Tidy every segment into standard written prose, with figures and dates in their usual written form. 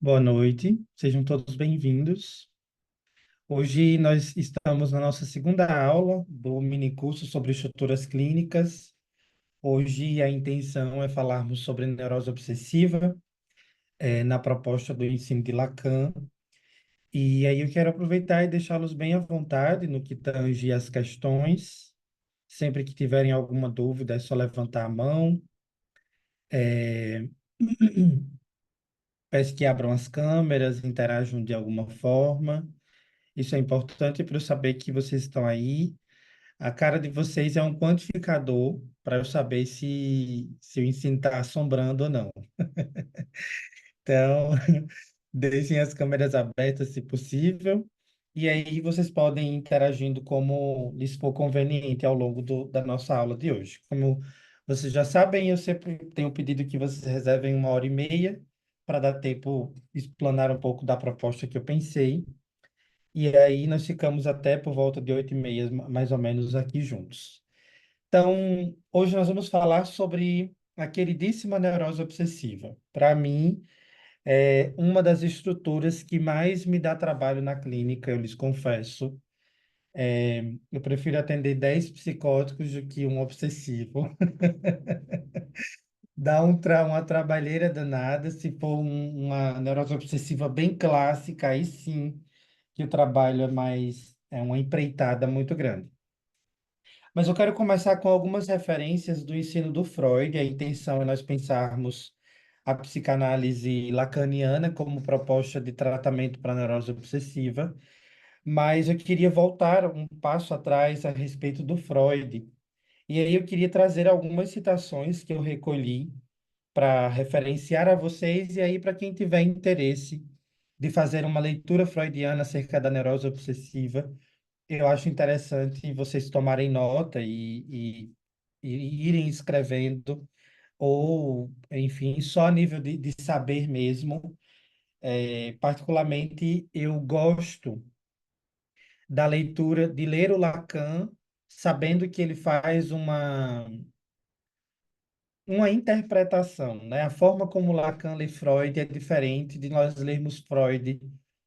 Boa noite, sejam todos bem-vindos. Hoje nós estamos na nossa segunda aula do minicurso sobre estruturas clínicas. Hoje a intenção é falarmos sobre neurose obsessiva, na proposta do ensino de Lacan. E aí eu quero aproveitar e deixá-los bem à vontade no que tange as questões. Sempre que tiverem alguma dúvida, é só levantar a mão. É, Peço que abram as câmeras, interajam de alguma forma. Isso é importante para eu saber que vocês estão aí. A cara de vocês é um quantificador para eu saber se o ensino está assombrando ou não. Então, deixem as câmeras abertas se possível. E aí vocês podem ir interagindo como lhes for conveniente ao longo da nossa aula de hoje. Como vocês já sabem, eu sempre tenho pedido que vocês reservem 1h30 para dar tempo de explanar um pouco da proposta que eu pensei. E aí nós ficamos até por volta de 8h30, mais ou menos, aqui juntos. Então, hoje nós vamos falar sobre a queridíssima neurose obsessiva. Para mim, é uma das estruturas que mais me dá trabalho na clínica, eu lhes confesso. Eu prefiro atender 10 psicóticos do que um obsessivo. Dá uma trabalheira danada. Se for uma neurose obsessiva bem clássica, aí sim que o trabalho é uma empreitada muito grande. Mas eu quero começar com algumas referências do ensino do Freud. A intenção é nós pensarmos a psicanálise lacaniana como proposta de tratamento para a neurose obsessiva, mas eu queria voltar um passo atrás a respeito do Freud. E aí eu queria trazer algumas citações que eu recolhi para referenciar a vocês e aí para quem tiver interesse de fazer uma leitura freudiana acerca da neurose obsessiva, eu acho interessante vocês tomarem nota e irem escrevendo, ou, enfim, só a nível de saber mesmo. Particularmente, eu gosto da leitura, de ler o Lacan, sabendo que ele faz uma interpretação, né? A forma como Lacan lê Freud é diferente de nós lermos Freud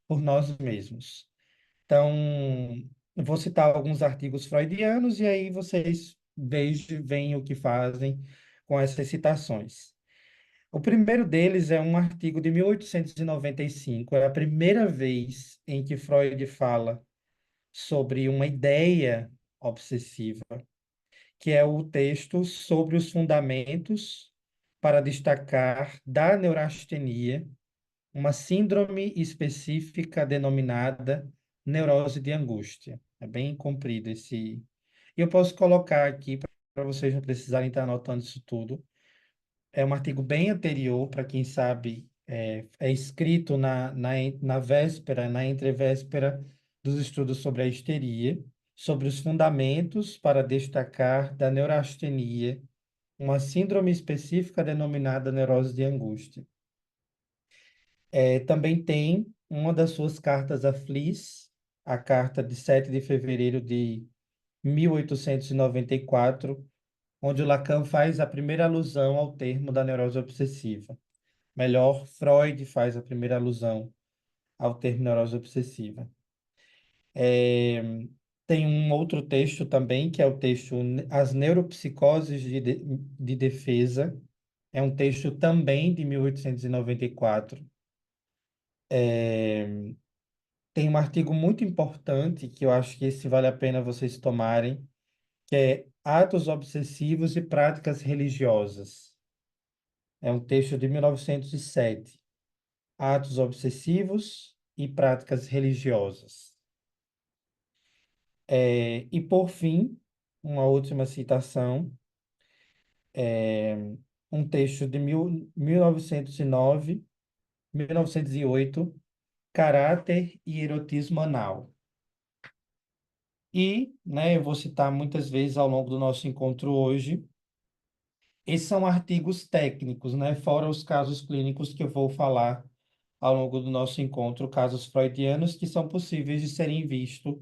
por nós mesmos. Então, eu vou citar alguns artigos freudianos e aí vocês veem o que fazem com essas citações. O primeiro deles é um artigo de 1895, é a primeira vez em que Freud fala sobre uma ideia obsessiva, que é o texto sobre os fundamentos para destacar da neurastenia uma síndrome específica denominada neurose de angústia. É bem comprido esse. E eu posso colocar aqui para vocês não precisarem estar anotando isso tudo. É um artigo bem anterior, para quem sabe, é escrito na véspera, na entrevéspera dos estudos sobre a histeria, sobre os fundamentos para destacar da neurastenia, uma síndrome específica denominada neurose de angústia. Também tem uma das suas cartas a Fliess, a carta de 7 de fevereiro de 1894, onde o Lacan faz a primeira alusão ao termo da neurose obsessiva. Melhor, Freud faz a primeira alusão ao termo neurose obsessiva. É, Tem um outro texto também, que é o texto As Neuropsicoses de Defesa. É um texto também de 1894. Tem um artigo muito importante, que eu acho que esse vale a pena vocês tomarem, que é Atos Obsessivos e Práticas Religiosas. É um texto de 1907. Atos obsessivos e práticas religiosas. E, por fim, uma última citação, um texto de 1909, 1908, Caráter e Erotismo Anal. E, né, eu vou citar muitas vezes ao longo do nosso encontro hoje. Esses são artigos técnicos, né, fora os casos clínicos que eu vou falar ao longo do nosso encontro, casos freudianos que são possíveis de serem vistos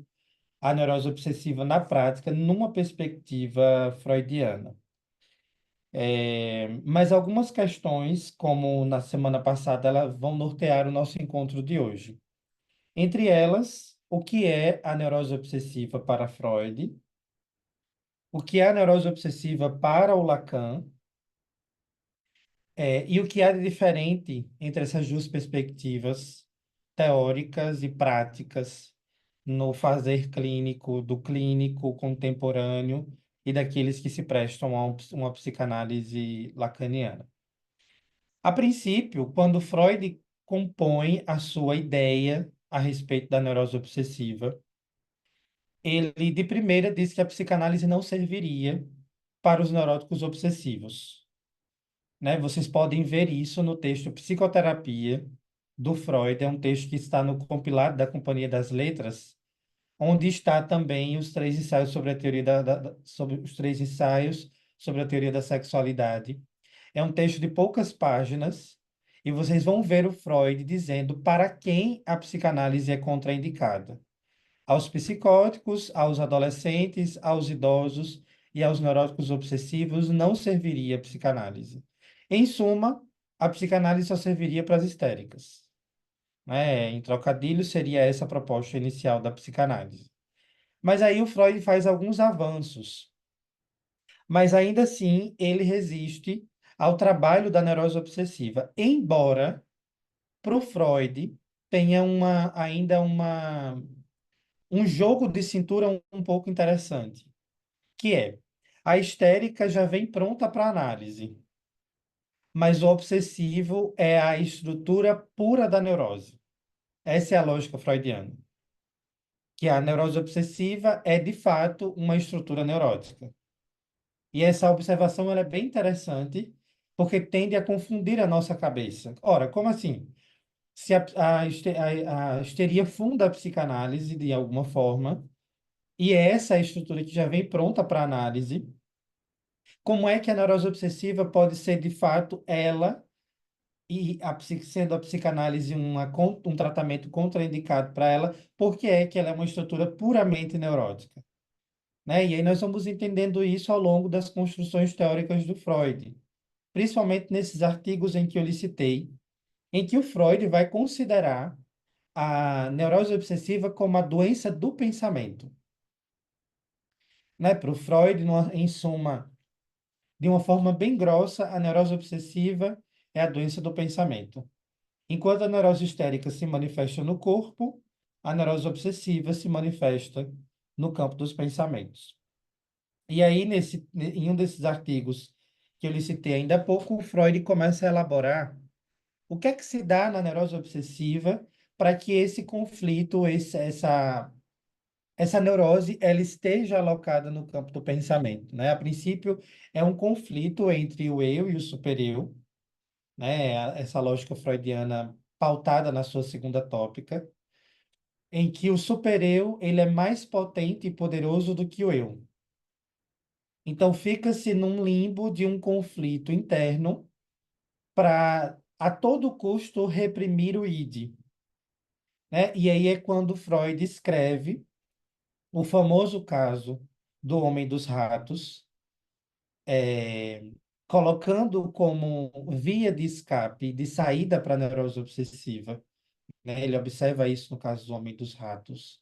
a neurose obsessiva na prática numa perspectiva freudiana. Mas algumas questões, como na semana passada, elas vão nortear o nosso encontro de hoje. Entre elas, o que é a neurose obsessiva para Freud, o que é a neurose obsessiva para o Lacan, e o que há de diferente entre essas duas perspectivas teóricas e práticas no fazer clínico, do clínico contemporâneo e daqueles que se prestam a uma psicanálise lacaniana. A princípio, quando Freud compõe a sua ideia a respeito da neurose obsessiva, ele de primeira diz que a psicanálise não serviria para os neuróticos obsessivos, né? Vocês podem ver isso no texto Psicoterapia do Freud, é um texto que está no compilado da Companhia das Letras, onde está também os três ensaios sobre a teoria sobre os três ensaios sobre a teoria da sexualidade. É um texto de poucas páginas e vocês vão ver o Freud dizendo para quem a psicanálise é contraindicada. Aos psicóticos, aos adolescentes, aos idosos e aos neuróticos obsessivos não serviria a psicanálise. Em suma, a psicanálise só serviria para as histéricas, né? Em trocadilho, seria essa a proposta inicial da psicanálise. Mas aí o Freud faz alguns avanços, mas ainda assim ele resiste ao trabalho da neurose obsessiva, embora para o Freud tenha ainda um jogo de cintura um pouco interessante, que é a histérica já vem pronta para análise, mas o obsessivo é a estrutura pura da neurose. Essa é a lógica freudiana, que a neurose obsessiva é de fato uma estrutura neurótica. E essa observação ela é bem interessante, porque tende a confundir a nossa cabeça. Ora, como assim? Se a histeria funda a psicanálise de alguma forma, e essa é a estrutura que já vem pronta para análise, como é que a neurose obsessiva pode ser de fato ela, e sendo a psicanálise um tratamento contraindicado para ela, porque é que ela é uma estrutura puramente neurótica, né? E aí nós vamos entendendo isso ao longo das construções teóricas do Freud, principalmente nesses artigos em que eu lhe citei, em que o Freud vai considerar a neurose obsessiva como a doença do pensamento, né? Para o Freud, em suma, de uma forma bem grossa, a neurose obsessiva é a doença do pensamento. Enquanto a neurose histérica se manifesta no corpo, a neurose obsessiva se manifesta no campo dos pensamentos. E aí, em um desses artigos que eu lhe citei ainda há pouco, o Freud começa a elaborar o que é que se dá na neurose obsessiva para que esse conflito, essa neurose, ela esteja alocada no campo do pensamento, né? A princípio, é um conflito entre o eu e o supereu, né? Essa lógica freudiana pautada na sua segunda tópica, em que o supereu, ele é mais potente e poderoso do que o eu. Então, fica-se num limbo de um conflito interno para, a todo custo, reprimir o id, né? E aí é quando Freud escreve o famoso caso do homem dos ratos, é, colocando como via de escape, de saída para a neurose obsessiva, né? Ele observa isso no caso do homem dos ratos,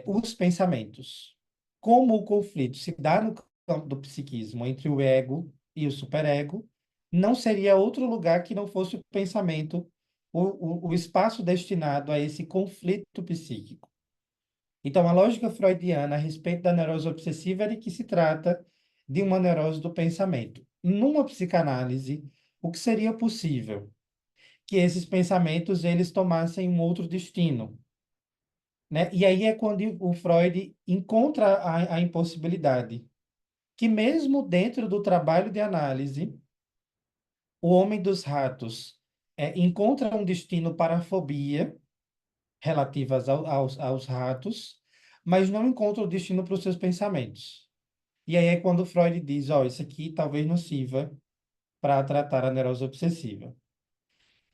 os pensamentos. Como o conflito se dá no campo do psiquismo entre o ego e o superego, não seria outro lugar que não fosse o pensamento, o espaço destinado a esse conflito psíquico. Então, a lógica freudiana a respeito da neurose obsessiva é de que se trata de uma neurose do pensamento. Numa psicanálise, o que seria possível? Que esses pensamentos eles tomassem um outro destino, né? E aí é quando o Freud encontra a impossibilidade, que mesmo dentro do trabalho de análise, o homem dos ratos encontra um destino para a fobia relativas aos ratos, mas não encontra o destino para os seus pensamentos. E aí é quando Freud diz, ó, isso aqui talvez não sirva para tratar a neurose obsessiva.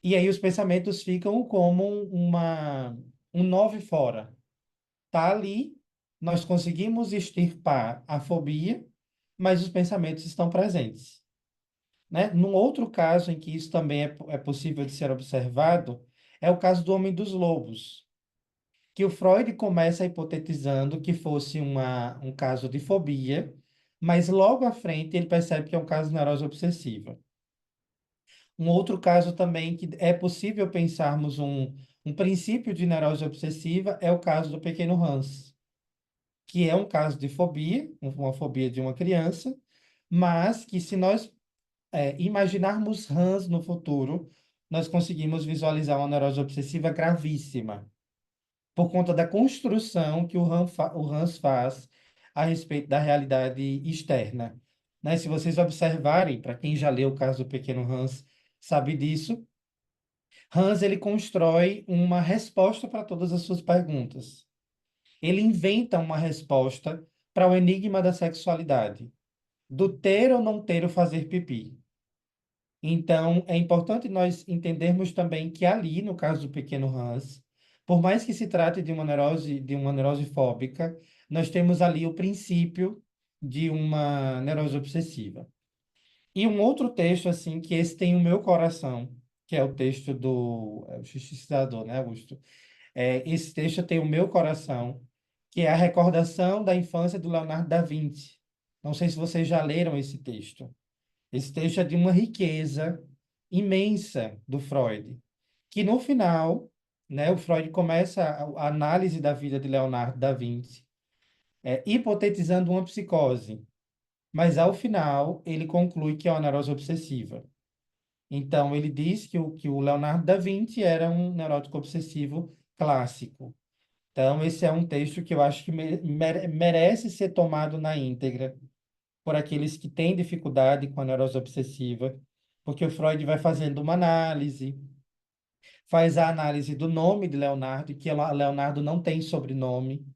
E aí os pensamentos ficam como um nó fora. Tá ali, nós conseguimos extirpar a fobia, mas os pensamentos estão presentes, né? Num outro caso em que isso também é possível de ser observado, é o caso do homem dos lobos, que o Freud começa hipotetizando que fosse um caso de fobia, mas logo à frente ele percebe que é um caso de neurose obsessiva. Um outro caso também que é possível pensarmos um princípio de neurose obsessiva é o caso do pequeno Hans, que é um caso de fobia, uma fobia de uma criança, mas que se nós imaginarmos Hans no futuro, nós conseguimos visualizar uma neurose obsessiva gravíssima, por conta da construção que o Hans faz a respeito da realidade externa. Né? Se vocês observarem, para quem já leu o caso do pequeno Hans, sabe disso, Hans ele constrói uma resposta para todas as suas perguntas. Ele inventa uma resposta para o enigma da sexualidade, do ter ou não ter o fazer pipi. Então, é importante nós entendermos também que ali, no caso do pequeno Hans, por mais que se trate de uma neurose fóbica, nós temos ali o princípio de uma neurose obsessiva. E um outro texto, assim, que esse tem o meu coração, que é o texto do o Justiçador, né, Augusto? Esse texto tem o meu coração, que é a recordação da infância do Leonardo da Vinci. Não sei se vocês já leram esse texto. Esse texto é de uma riqueza imensa do Freud, que no final, né, o Freud começa a análise da vida de Leonardo da Vinci, hipotetizando uma psicose, mas ao final ele conclui que é uma neurose obsessiva. Então ele diz que o Leonardo da Vinci era um neurótico obsessivo clássico. Então esse é um texto que eu acho que merece ser tomado na íntegra por aqueles que têm dificuldade com a neurose obsessiva, porque o Freud vai fazendo uma análise, faz a análise do nome de Leonardo, que Leonardo não tem sobrenome,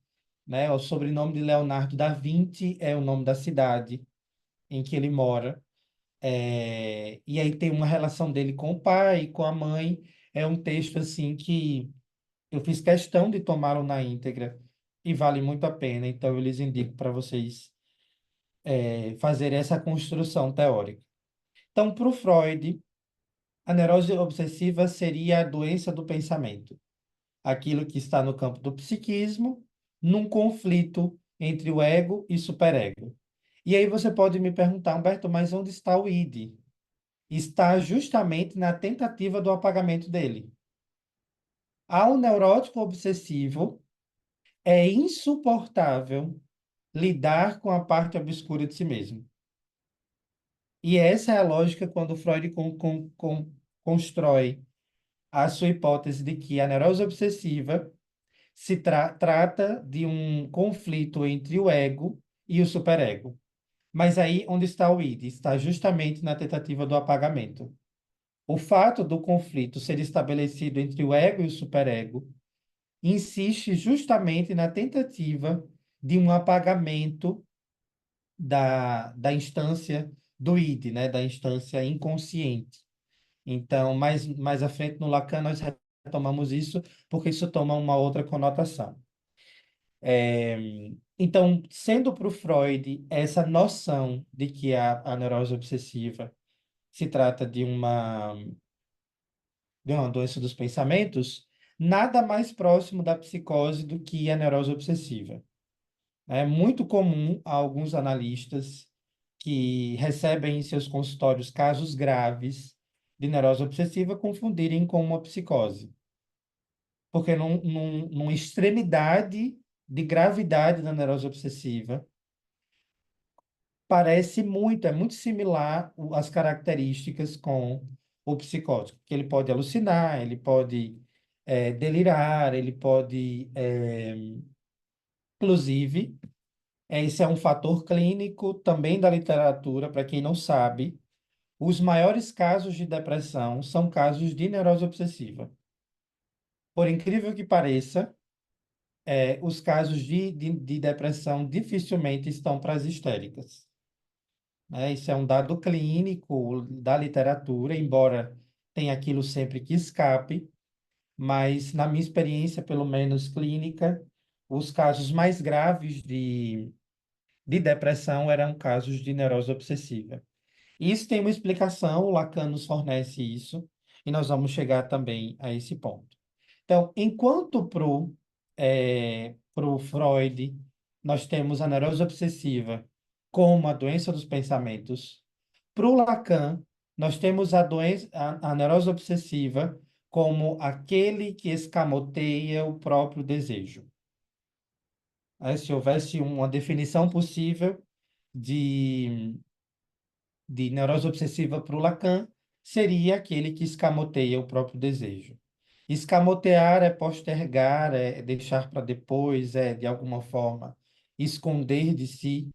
né? O sobrenome de Leonardo da Vinci é o nome da cidade em que ele mora. E aí tem uma relação dele com o pai, com a mãe. É um texto assim que eu fiz questão de tomá-lo na íntegra e vale muito a pena. Então eu lhes indico para vocês fazerem essa construção teórica. Então, para o Freud, a neurose obsessiva seria a doença do pensamento, aquilo que está no campo do psiquismo, num conflito entre o ego e superego. E aí você pode me perguntar, Humberto, mas onde está o id? Está justamente na tentativa do apagamento dele. Ao neurótico obsessivo, é insuportável lidar com a parte obscura de si mesmo. E essa é a lógica quando Freud constrói a sua hipótese de que a neurose obsessiva trata de um conflito entre o ego e o superego. Mas aí, onde está o id? Está justamente na tentativa do apagamento. O fato do conflito ser estabelecido entre o ego e o superego insiste justamente na tentativa de um apagamento da instância do id, né? Da instância inconsciente. Então, mais à frente no Lacan, nós retomamos isso, porque isso toma uma outra conotação. É, então, sendo para o Freud essa noção de que a neurose obsessiva se trata de uma doença dos pensamentos, nada mais próximo da psicose do que a neurose obsessiva. É muito comum a alguns analistas que recebem em seus consultórios casos graves de neurose obsessiva confundirem com uma psicose. Porque numa extremidade de gravidade da neurose obsessiva, parece muito, é muito similar as características com o psicótico, que ele pode alucinar, ele pode delirar, ele pode, inclusive, esse é um fator clínico também da literatura, para quem não sabe, os maiores casos de depressão são casos de neurose obsessiva. Por incrível que pareça, os casos de depressão dificilmente estão para as histéricas. Né? Isso é um dado clínico da literatura, embora tenha aquilo sempre que escape, mas na minha experiência, pelo menos clínica, os casos mais graves de depressão eram casos de neurose obsessiva. Isso tem uma explicação, o Lacan nos fornece isso, e nós vamos chegar também a esse ponto. Então, enquanto pro Freud, nós temos a neurose obsessiva como a doença dos pensamentos, para o Lacan, nós temos a neurose obsessiva como aquele que escamoteia o próprio desejo. Se houvesse uma definição possível de neurose obsessiva para o Lacan, seria aquele que escamoteia o próprio desejo. Escamotear é postergar, é deixar para depois, é, de alguma forma, esconder de si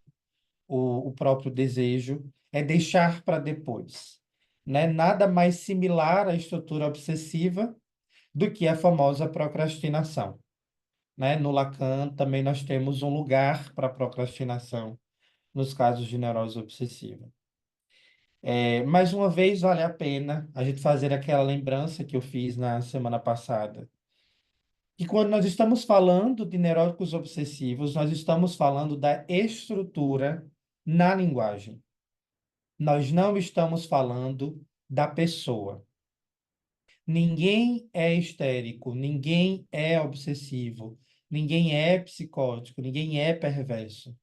o próprio desejo, é deixar para depois. Né? Nada mais similar à estrutura obsessiva do que a famosa procrastinação. Né? No Lacan, também nós temos um lugar para procrastinação nos casos de neurose obsessiva. Mais uma vez, vale a pena a gente fazer aquela lembrança que eu fiz na semana passada. E quando nós estamos falando de neuróticos obsessivos, nós estamos falando da estrutura na linguagem. Nós não estamos falando da pessoa. Ninguém é histérico, ninguém é obsessivo, ninguém é psicótico, ninguém é perverso.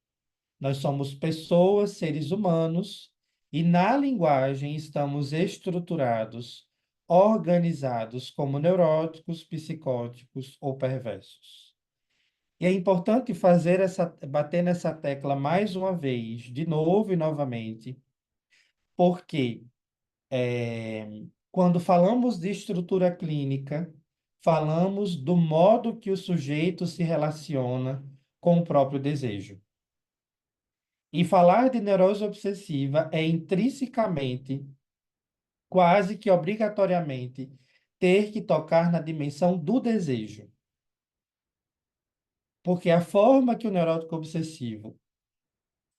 Nós somos pessoas, seres humanos, e na linguagem estamos estruturados, organizados como neuróticos, psicóticos ou perversos. E é importante bater nessa tecla mais uma vez, de novo e novamente, porque quando falamos de estrutura clínica, falamos do modo que o sujeito se relaciona com o próprio desejo. E falar de neurose obsessiva é intrinsecamente, quase que obrigatoriamente, ter que tocar na dimensão do desejo. Porque a forma que o neurótico obsessivo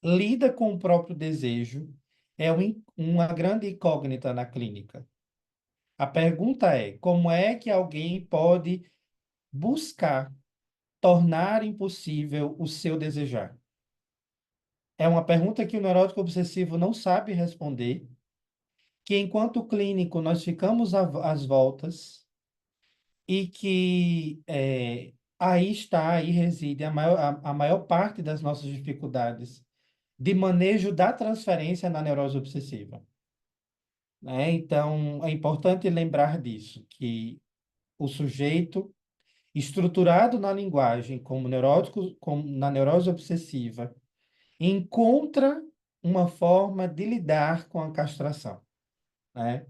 lida com o próprio desejo é uma grande incógnita na clínica. A pergunta é: como é que alguém pode buscar tornar impossível o seu desejar? É uma pergunta que o neurótico obsessivo não sabe responder, que enquanto clínico nós ficamos às voltas e que aí reside a maior parte das nossas dificuldades de manejo da transferência na neurose obsessiva. Né? Então, é importante lembrar disso, que o sujeito estruturado na linguagem como neurótico, como na neurose obsessiva, encontra uma forma de lidar com a castração, né?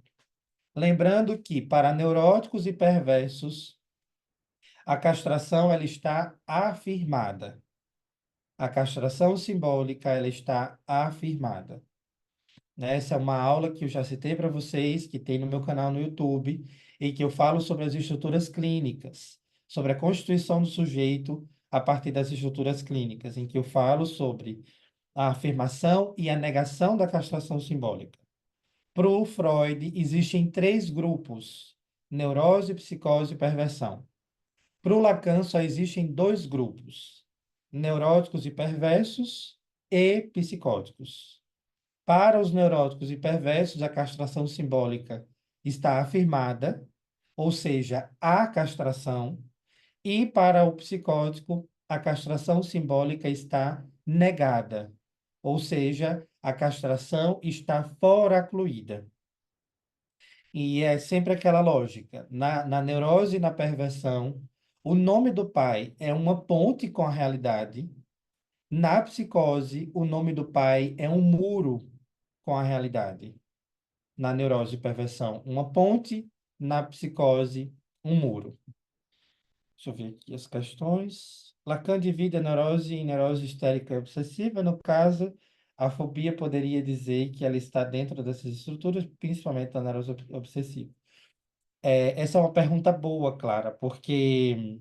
Lembrando que para neuróticos e perversos, a castração ela está afirmada. A castração simbólica ela está afirmada. Né? Essa é uma aula que eu já citei para vocês, que tem no meu canal no YouTube, e que eu falo sobre as estruturas clínicas, sobre a constituição do sujeito a partir das estruturas clínicas, em que eu falo sobre a afirmação e a negação da castração simbólica. Para o Freud, existem três grupos: neurose, psicose e perversão. Para o Lacan, só existem dois grupos: neuróticos e perversos e psicóticos. Para os neuróticos e perversos, a castração simbólica está afirmada, ou seja, há castração, e para o psicótico, a castração simbólica está negada, ou seja, a castração está foracluída. E é sempre aquela lógica. Na neurose e na perversão, o nome do pai é uma ponte com a realidade. Na psicose, o nome do pai é um muro com a realidade. Na neurose e perversão, uma ponte. Na psicose, um muro. Deixa eu ver aqui as questões. Lacan divide a neurose em neurose histérica e obsessiva. No caso, a fobia poderia dizer que ela está dentro dessas estruturas, principalmente da neurose obsessiva. Essa é uma pergunta boa, Clara, porque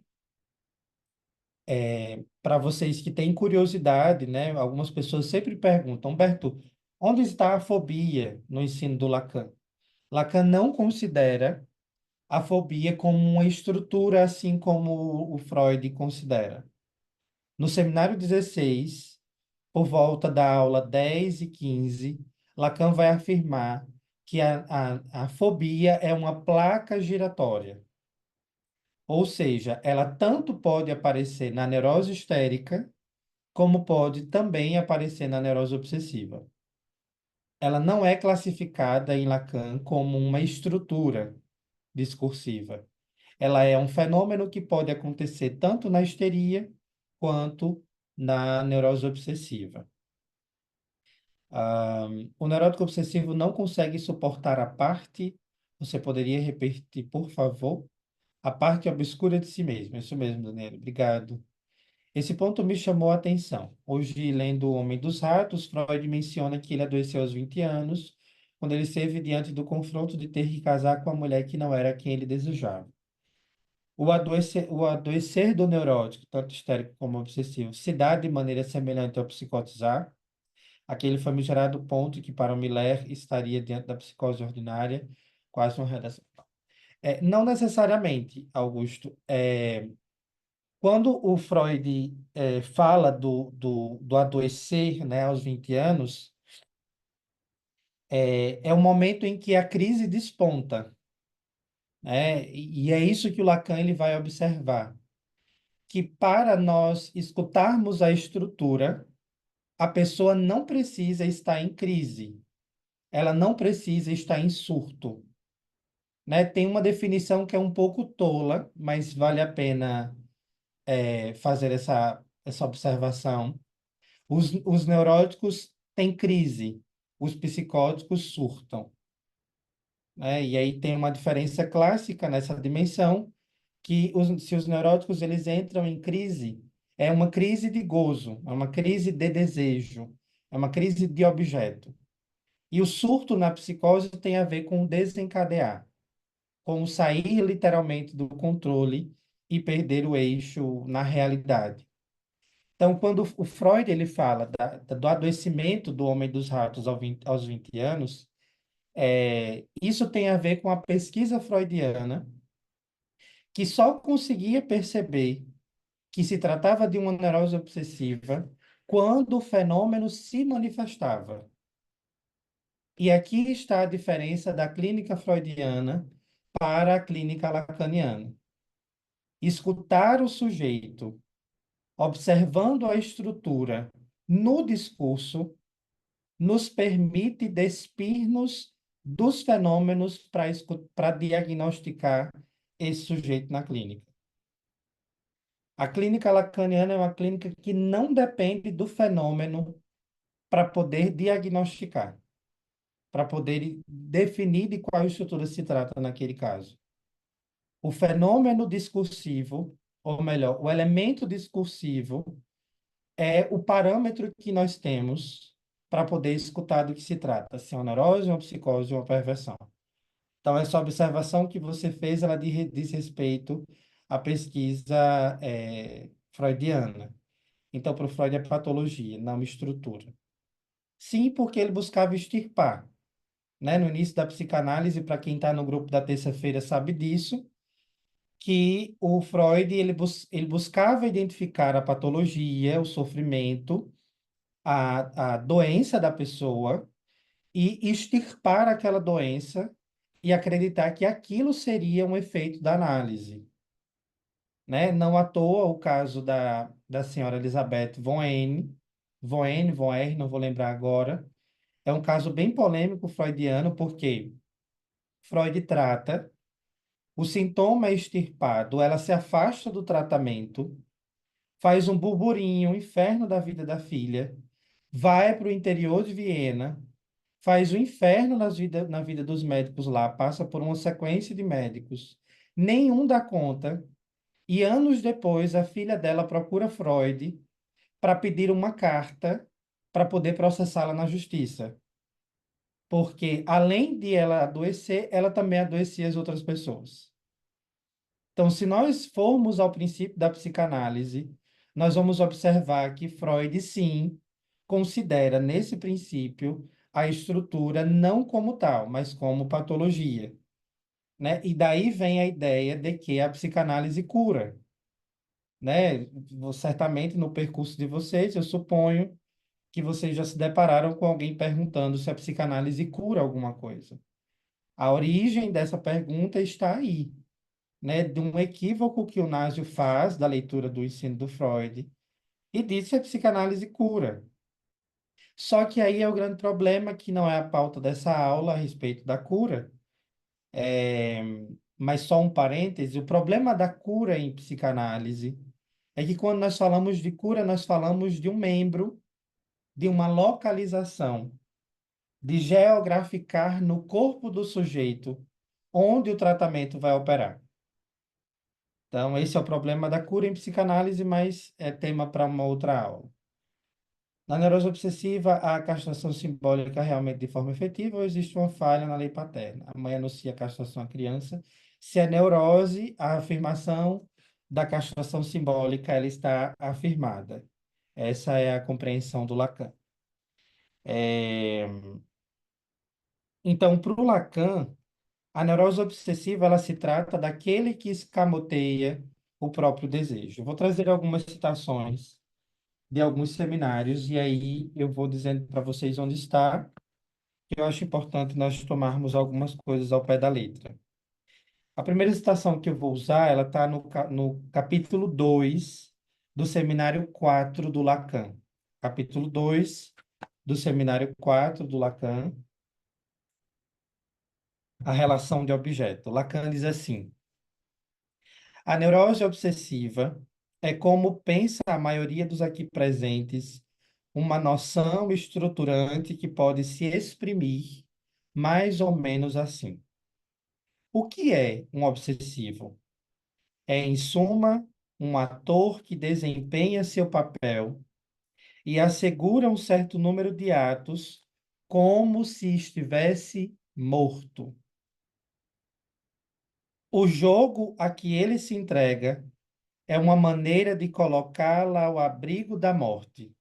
para vocês que têm curiosidade, né, algumas pessoas sempre perguntam, Humberto, onde está a fobia no ensino do Lacan? Lacan não considera a fobia como uma estrutura assim como o Freud considera. No seminário 16, por volta da aula 10 e 15, Lacan vai afirmar que a fobia é uma placa giratória. Ou seja, ela tanto pode aparecer na neurose histérica, como pode também aparecer na neurose obsessiva. Ela não é classificada em Lacan como uma estrutura discursiva. Ela é um fenômeno que pode acontecer tanto na histeria quanto na neurose obsessiva. O neurótico obsessivo não consegue suportar a parte. Você poderia repetir, por favor? A parte obscura de si mesmo. Isso mesmo, Daniela. Obrigado. Esse ponto me chamou a atenção. Hoje, lendo O Homem dos Ratos, Freud menciona que ele adoeceu aos 20 anos, quando ele esteve diante do confronto de ter que casar com a mulher que não era quem ele desejava. O adoecer do neurótico, tanto histérico como obsessivo, se dá de maneira semelhante ao psicotizar, aquele famigerado ponto que para o Miller estaria diante da psicose ordinária, quase uma redação. Não necessariamente, Augusto. Quando o Freud fala do adoecer, né, aos 20 anos, é o momento em que a crise desponta, né? E é isso que o Lacan ele vai observar, que para nós escutarmos a estrutura, a pessoa não precisa estar em crise, ela não precisa estar em surto, né? Tem uma definição que é um pouco tola, mas vale a pena fazer essa observação. Os neuróticos têm crise, os psicóticos surtam, né? E aí tem uma diferença clássica nessa dimensão, que se os neuróticos eles entram em crise, é uma crise de gozo, é uma crise de desejo, é uma crise de objeto. E o surto na psicose tem a ver com desencadear, com sair literalmente do controle e perder o eixo na realidade. Então, quando o Freud ele fala do adoecimento do homem dos ratos aos 20 anos, isso tem a ver com a pesquisa freudiana, que só conseguia perceber que se tratava de uma neurose obsessiva quando o fenômeno se manifestava. E aqui está a diferença da clínica freudiana para a clínica lacaniana. Escutar o sujeito, observando a estrutura no discurso, nos permite despir-nos dos fenômenos para diagnosticar esse sujeito na clínica. A clínica lacaniana é uma clínica que não depende do fenômeno para poder diagnosticar, para poder definir de qual estrutura se trata naquele caso. O fenômeno discursivo, ou melhor, o elemento discursivo, é o parâmetro que nós temos para poder escutar do que se trata, se é uma neurose, uma psicose ou uma perversão. Então, essa observação que você fez, ela diz respeito à pesquisa freudiana. Então, para o Freud é patologia, não estrutura. Sim, porque ele buscava extirpar, né? No início da psicanálise, para quem está no grupo da terça-feira sabe disso, que o Freud ele buscava identificar a patologia, o sofrimento, a doença da pessoa e extirpar aquela doença e acreditar que aquilo seria um efeito da análise, né? Não à toa o caso da senhora Elizabeth von R, não vou lembrar agora, é um caso bem polêmico freudiano, porque Freud trata, o sintoma é extirpado, ela se afasta do tratamento, faz um burburinho, um inferno da vida da filha, vai para o interior de Viena, faz o inferno na vida dos médicos lá, passa por uma sequência de médicos, nenhum dá conta, e anos depois a filha dela procura Freud para pedir uma carta para poder processá-la na justiça. Porque além de ela adoecer, ela também adoecia as outras pessoas. Então, se nós formos ao princípio da psicanálise, nós vamos observar que Freud, sim, considera nesse princípio a estrutura não como tal, mas como patologia, né? E daí vem a ideia de que a psicanálise cura, né? Certamente no percurso de vocês, eu suponho que vocês já se depararam com alguém perguntando se a psicanálise cura alguma coisa. A origem dessa pergunta está aí, né, de um equívoco que o Nasio faz da leitura do ensino do Freud e diz que a psicanálise cura. Só que aí é o grande problema, que não é a pauta dessa aula a respeito da cura. É, mas só um parêntese, o problema da cura em psicanálise é que quando nós falamos de cura, nós falamos de um membro, de uma localização, de geograficar no corpo do sujeito onde o tratamento vai operar. Então, esse é o problema da cura em psicanálise, mas é tema para uma outra aula. Na neurose obsessiva, a castração simbólica realmente de forma efetiva ou existe uma falha na lei paterna? A mãe anuncia a castração à criança. Se é neurose, a afirmação da castração simbólica ela está afirmada. Essa é a compreensão do Lacan. É, Então, para o Lacan, a neurose obsessiva ela se trata daquele que escamoteia o próprio desejo. Vou trazer algumas citações de alguns seminários e aí eu vou dizendo para vocês onde está. Eu acho importante nós tomarmos algumas coisas ao pé da letra. A primeira citação que eu vou usar, ela está no capítulo 2 do seminário 4 do Lacan. Capítulo 2 do seminário 4 do Lacan, a relação de objeto. Lacan diz assim: a neurose obsessiva é, como pensa a maioria dos aqui presentes, uma noção estruturante que pode se exprimir mais ou menos assim. O que é um obsessivo? É, em suma, um ator que desempenha seu papel e assegura um certo número de atos como se estivesse morto. O jogo a que ele se entrega é uma maneira de colocá-la ao abrigo da morte.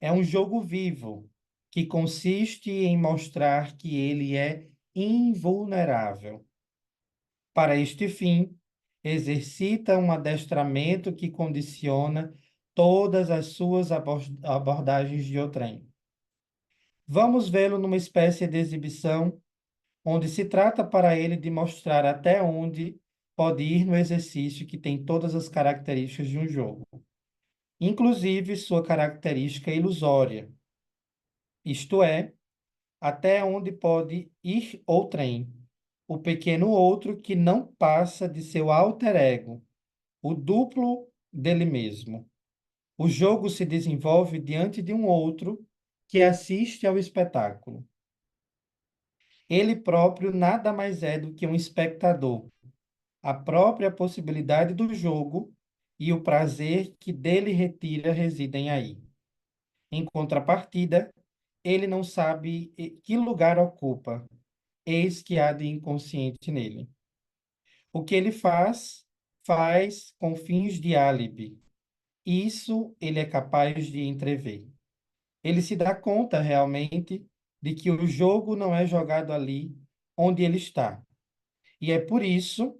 É um jogo vivo que consiste em mostrar que ele é invulnerável. Para este fim, exercita um adestramento que condiciona todas as suas abordagens de outrem. Vamos vê-lo numa espécie de exibição, onde se trata para ele de mostrar até onde pode ir no exercício que tem todas as características de um jogo, inclusive sua característica ilusória, isto é, até onde pode ir outrem, o pequeno outro que não passa de seu alter ego, o duplo dele mesmo. O jogo se desenvolve diante de um outro que assiste ao espetáculo. Ele próprio nada mais é do que um espectador. A própria possibilidade do jogo e o prazer que dele retira residem aí. Em contrapartida, ele não sabe que lugar ocupa, eis que há de inconsciente nele. O que ele faz, faz com fins de álibi. Isso ele é capaz de entrever. Ele se dá conta realmente de que o jogo não é jogado ali onde ele está. E é por isso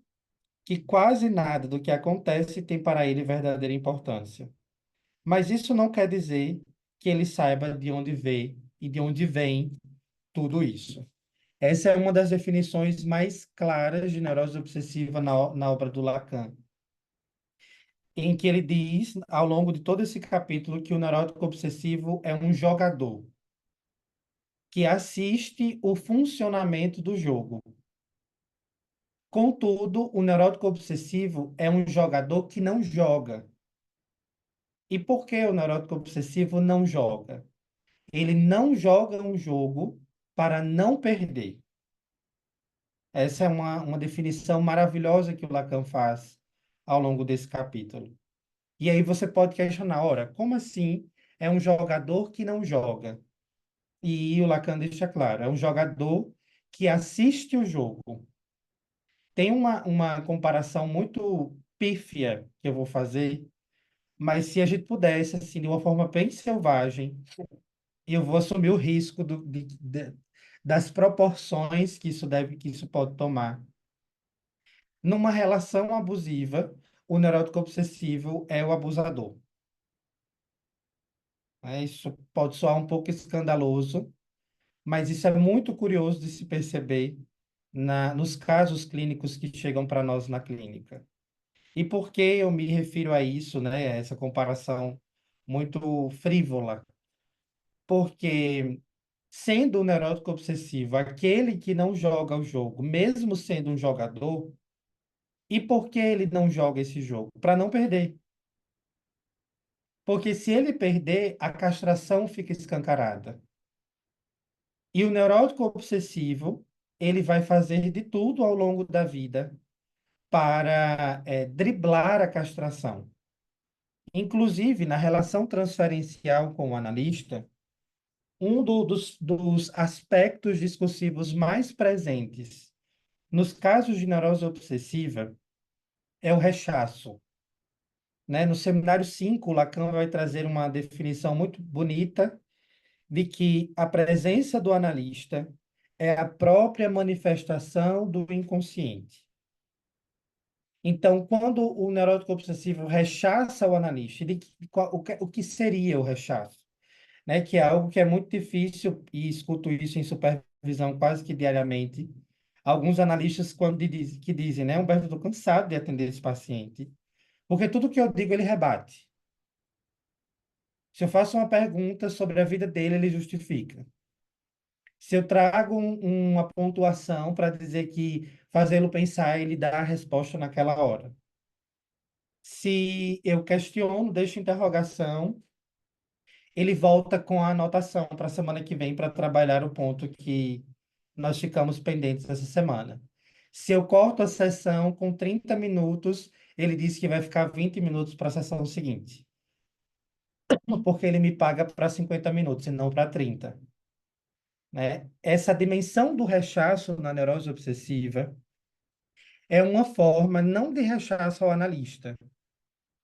que quase nada do que acontece tem para ele verdadeira importância. Mas isso não quer dizer que ele saiba de onde veio e de onde vem tudo isso. Essa é uma das definições mais claras de neurose obsessiva na obra do Lacan, em que ele diz, ao longo de todo esse capítulo, que o neurótico obsessivo é um jogador que assiste o funcionamento do jogo. Contudo, o neurótico obsessivo é um jogador que não joga. E por que o neurótico obsessivo não joga? Ele não joga um jogo para não perder. Essa é uma definição maravilhosa que o Lacan faz ao longo desse capítulo. E aí você pode questionar, ora, como assim é um jogador que não joga? E o Lacan deixa claro, é um jogador que assiste o jogo. Tem uma comparação muito pífia que eu vou fazer, mas se a gente pudesse, assim, de uma forma bem selvagem, eu vou assumir o risco das proporções que isso pode tomar. Numa relação abusiva, o neurótico obsessivo é o abusador. né? Isso pode soar um pouco escandaloso, mas isso é muito curioso de se perceber nos casos clínicos que chegam para nós na clínica. E por que eu me refiro a isso, né? Essa comparação muito frívola? Porque, sendo o neurótico obsessivo aquele que não joga o jogo, mesmo sendo um jogador, e por que ele não joga esse jogo? Para não perder. Porque se ele perder, a castração fica escancarada. E o neurótico obsessivo, ele vai fazer de tudo ao longo da vida para driblar a castração. Inclusive, na relação transferencial com o analista, dos aspectos discursivos mais presentes nos casos de neurose obsessiva é o rechaço, né? No seminário 5, Lacan vai trazer uma definição muito bonita de que a presença do analista é a própria manifestação do inconsciente. Então, quando o neurótico obsessivo rechaça o analista, o que seria o rechaço? Né? Que é algo que é muito difícil, e escuto isso em supervisão quase que diariamente. Alguns analistas que dizem, né, Humberto, eu estou cansado de atender esse paciente, porque tudo que eu digo ele rebate. Se eu faço uma pergunta sobre a vida dele, ele justifica. Se eu trago uma pontuação para dizer que fazê-lo pensar, ele dá a resposta naquela hora. Se eu questiono, deixo interrogação, ele volta com a anotação para a semana que vem para trabalhar o ponto que nós ficamos pendentes essa semana. Se eu corto a sessão com 30 minutos, ele diz que vai ficar 20 minutos para a sessão seguinte, porque ele me paga para 50 minutos e não para 30, né? Essa dimensão do rechaço na neurose obsessiva é uma forma não de rechaço ao analista,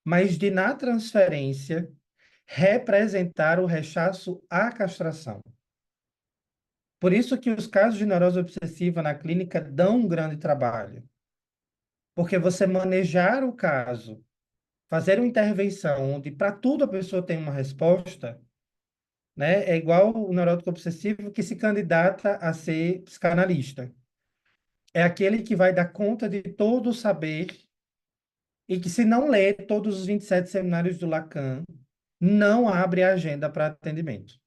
mas de, na transferência, representar o rechaço à castração. Por isso que os casos de neurose obsessiva na clínica dão um grande trabalho, porque você manejar o caso, fazer uma intervenção onde para tudo a pessoa tem uma resposta, né? É igual o neurótico obsessivo que se candidata a ser psicanalista. É aquele que vai dar conta de todo o saber e que, se não ler todos os 27 seminários do Lacan, não abre a agenda para atendimento.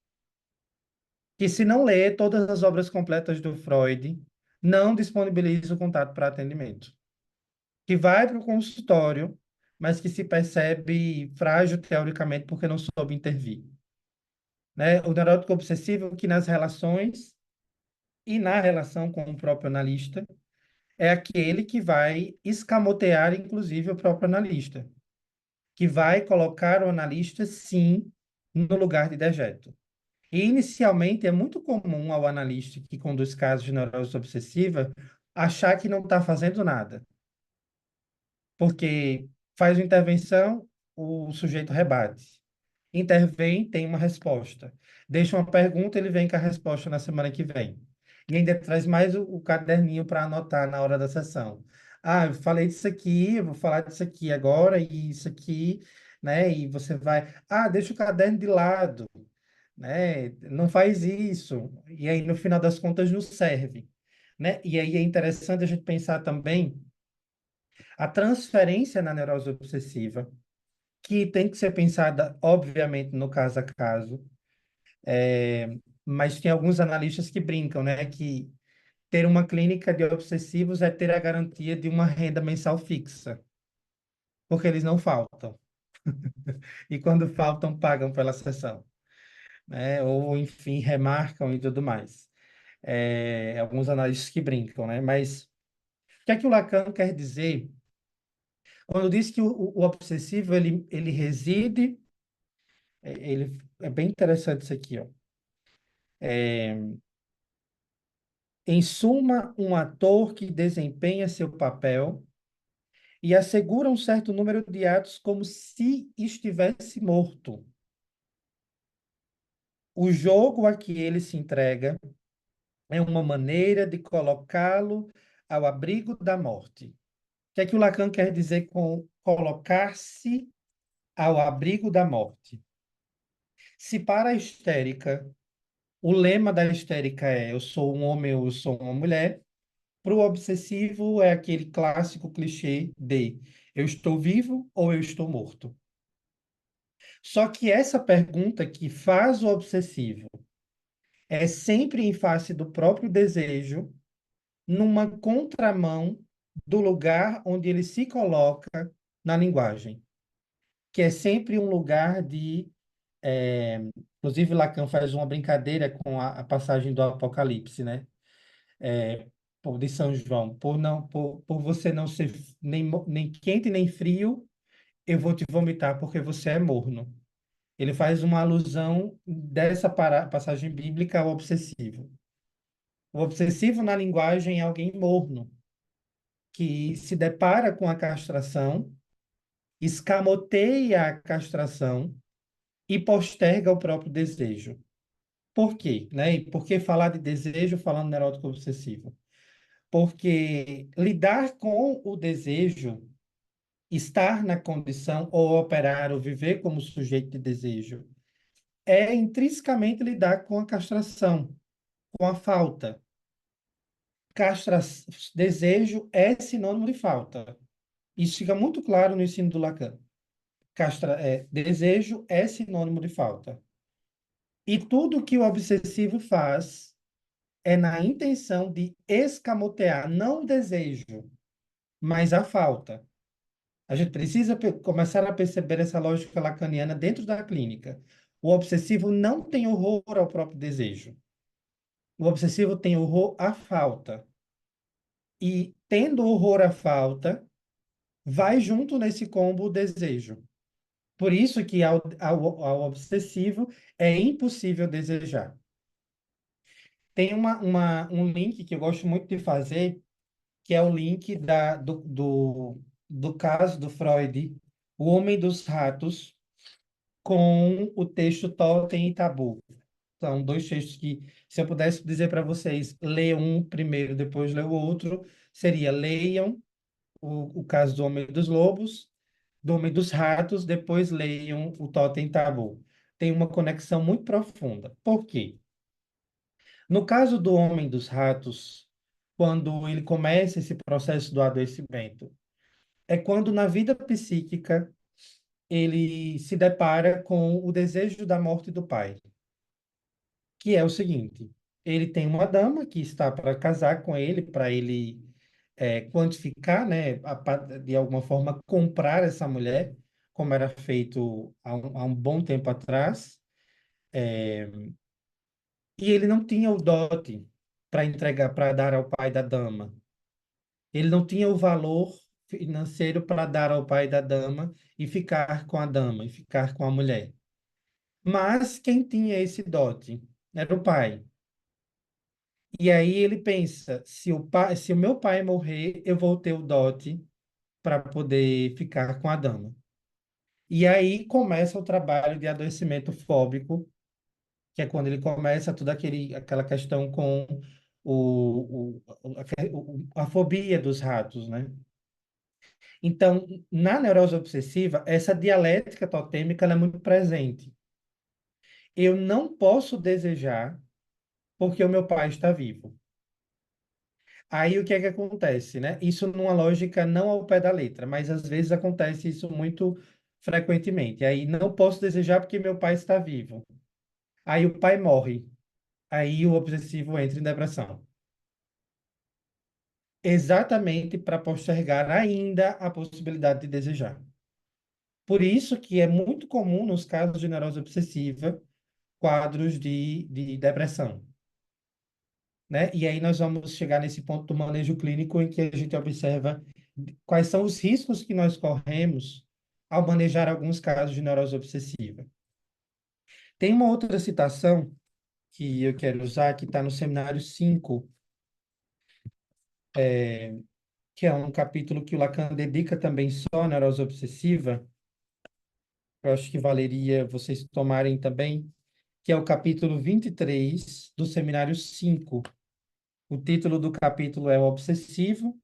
Que, se não ler todas as obras completas do Freud, não disponibiliza o contato para atendimento. Que vai para o consultório, mas que se percebe frágil teoricamente porque não soube intervir. Né? O neurótico obsessivo, que nas relações e na relação com o próprio analista, é aquele que vai escamotear, inclusive, o próprio analista, que vai colocar o analista, sim, no lugar de dejeto. E, inicialmente, é muito comum ao analista que conduz casos de neurose obsessiva achar que não está fazendo nada, porque faz uma intervenção, o sujeito rebate. Intervém, tem uma resposta. Deixa uma pergunta, ele vem com a resposta na semana que vem. E ainda traz mais o caderninho para anotar na hora da sessão. Ah, eu falei disso aqui, eu vou falar disso aqui agora, e isso aqui, né? E você vai, deixa o caderno de lado, né? Não faz isso. E aí, no final das contas, não serve, né? E aí é interessante a gente pensar também a transferência na neurose obsessiva, que tem que ser pensada, obviamente, no caso a caso, mas tem alguns analistas que brincam, né, que ter uma clínica de obsessivos é ter a garantia de uma renda mensal fixa, porque eles não faltam. E quando faltam, pagam pela sessão, né? Ou, enfim, remarcam e tudo mais. Alguns analistas que brincam, né? Mas o que é que o Lacan quer dizer quando diz que o obsessivo ele reside, ele é bem interessante isso aqui, ó. Em suma, um ator que desempenha seu papel e assegura um certo número de atos como se estivesse morto. O jogo a que ele se entrega é uma maneira de colocá-lo ao abrigo da morte. O que é que o Lacan quer dizer com colocar-se ao abrigo da morte? Se para a histérica, o lema da histérica é eu sou um homem ou eu sou uma mulher, para o obsessivo é aquele clássico clichê de eu estou vivo ou eu estou morto. Só que essa pergunta que faz o obsessivo é sempre em face do próprio desejo, numa contramão do lugar onde ele se coloca na linguagem, que é sempre um lugar de. Inclusive, Lacan faz uma brincadeira com a passagem do Apocalipse, né? É, de São João, por você não ser nem quente nem frio, eu vou te vomitar porque você é morno. Ele faz uma alusão dessa passagem bíblica ao obsessivo. O obsessivo na linguagem é alguém morno, que se depara com a castração, escamoteia a castração e posterga o próprio desejo. Por quê? Né? E por que falar de desejo falando neurótico obsessivo? Porque lidar com o desejo, estar na condição ou operar ou viver como sujeito de desejo, é intrinsecamente lidar com a castração, com a falta. Castra... Desejo é sinônimo de falta. Isso fica muito claro no ensino do Lacan. Desejo é sinônimo de falta. E tudo que o obsessivo faz é na intenção de escamotear, não o desejo, mas a falta. A gente precisa começar a perceber essa lógica lacaniana dentro da clínica. O obsessivo não tem horror ao próprio desejo. O obsessivo tem horror à falta. E, tendo horror à falta, vai junto nesse combo o desejo. Por isso que ao obsessivo é impossível desejar. Tem um link que eu gosto muito de fazer, que é o link do caso do Freud, O Homem dos Ratos, com o texto Totem e Tabu. São dois textos que, se eu pudesse dizer para vocês, leiam um primeiro, depois leiam o outro, seria leiam o caso do Homem dos Lobos, do Homem dos Ratos, depois leiam o Totem e Tabu. Tem uma conexão muito profunda. Por quê? No caso do Homem dos Ratos, quando ele começa esse processo do adoecimento, é quando na vida psíquica ele se depara com o desejo da morte do pai, que é o seguinte: ele tem uma dama que está para casar com ele, para ele quantificar, né, de alguma forma comprar essa mulher, como era feito há um bom tempo atrás, e ele não tinha o dote para entregar, para dar ao pai da dama. Ele não tinha o valor financeiro para dar ao pai da dama e ficar com a dama, e ficar com a mulher. Mas quem tinha esse dote era o pai. E aí ele pensa, se o meu pai morrer, eu vou ter o dote para poder ficar com a dama. E aí começa o trabalho de adoecimento fóbico, que é quando ele começa toda aquela questão com a fobia dos ratos, né? Então, na neurose obsessiva, essa dialética totêmica ela é muito presente. Eu não posso desejar porque o meu pai está vivo. Aí o que é que acontece, né? Isso numa lógica não ao pé da letra, mas às vezes acontece isso muito frequentemente. Aí não posso desejar porque meu pai está vivo. Aí o pai morre. Aí o obsessivo entra em depressão. Exatamente para postergar ainda a possibilidade de desejar. Por isso que é muito comum nos casos de neurose obsessiva quadros de depressão, né? E aí nós vamos chegar nesse ponto do manejo clínico em que a gente observa quais são os riscos que nós corremos ao manejar alguns casos de neurose obsessiva. Tem uma outra citação que eu quero usar, que está no seminário 5, que é um capítulo que o Lacan dedica também só à neurose obsessiva. Eu acho que valeria vocês tomarem também, que é o capítulo 23 do seminário 5. O título do capítulo é O Obsessivo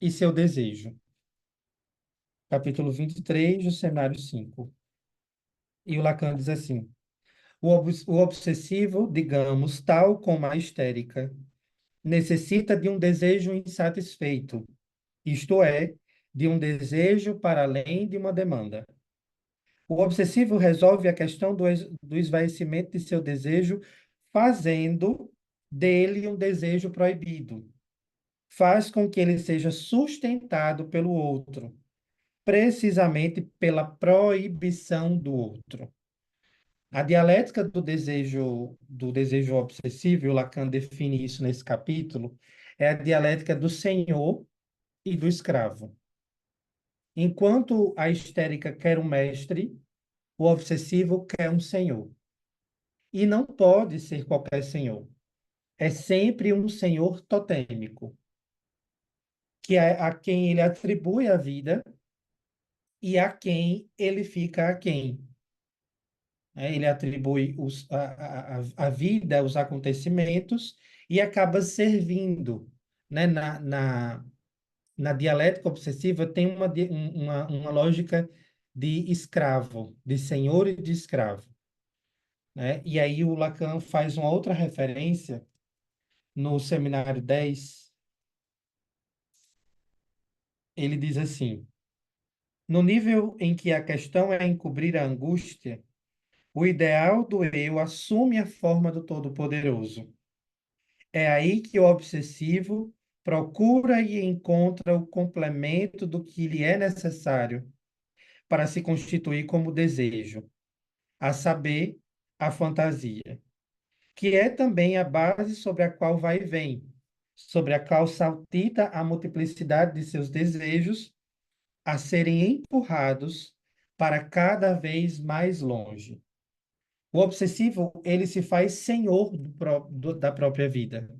e Seu Desejo. Capítulo 23 do seminário 5. E o Lacan diz assim: O obsessivo, digamos, tal como a histérica, necessita de um desejo insatisfeito, isto é, de um desejo para além de uma demanda. O obsessivo resolve a questão do esvaecimento de seu desejo, fazendo dele um desejo proibido. Faz com que ele seja sustentado pelo outro, precisamente pela proibição do outro. A dialética do desejo obsessivo, e o Lacan define isso nesse capítulo, é a dialética do senhor e do escravo. Enquanto a histérica quer um mestre, o obsessivo quer um senhor. E não pode ser qualquer senhor. É sempre um senhor totêmico, que é a quem ele atribui a vida e a quem ele fica a quem. Ele atribui a vida, os acontecimentos, e acaba servindo. Né? Na dialética obsessiva tem uma lógica de escravo, de senhor e de escravo. Né? E aí o Lacan faz uma outra referência no Seminário 10. Ele diz assim: no nível em que a questão é encobrir a angústia, o ideal do eu assume a forma do Todo-Poderoso. É aí que o obsessivo procura e encontra o complemento do que lhe é necessário para se constituir como desejo, a saber, a fantasia, que é também a base sobre a qual vai e vem, sobre a qual saltita a multiplicidade de seus desejos a serem empurrados para cada vez mais longe. O obsessivo, ele se faz senhor da própria vida.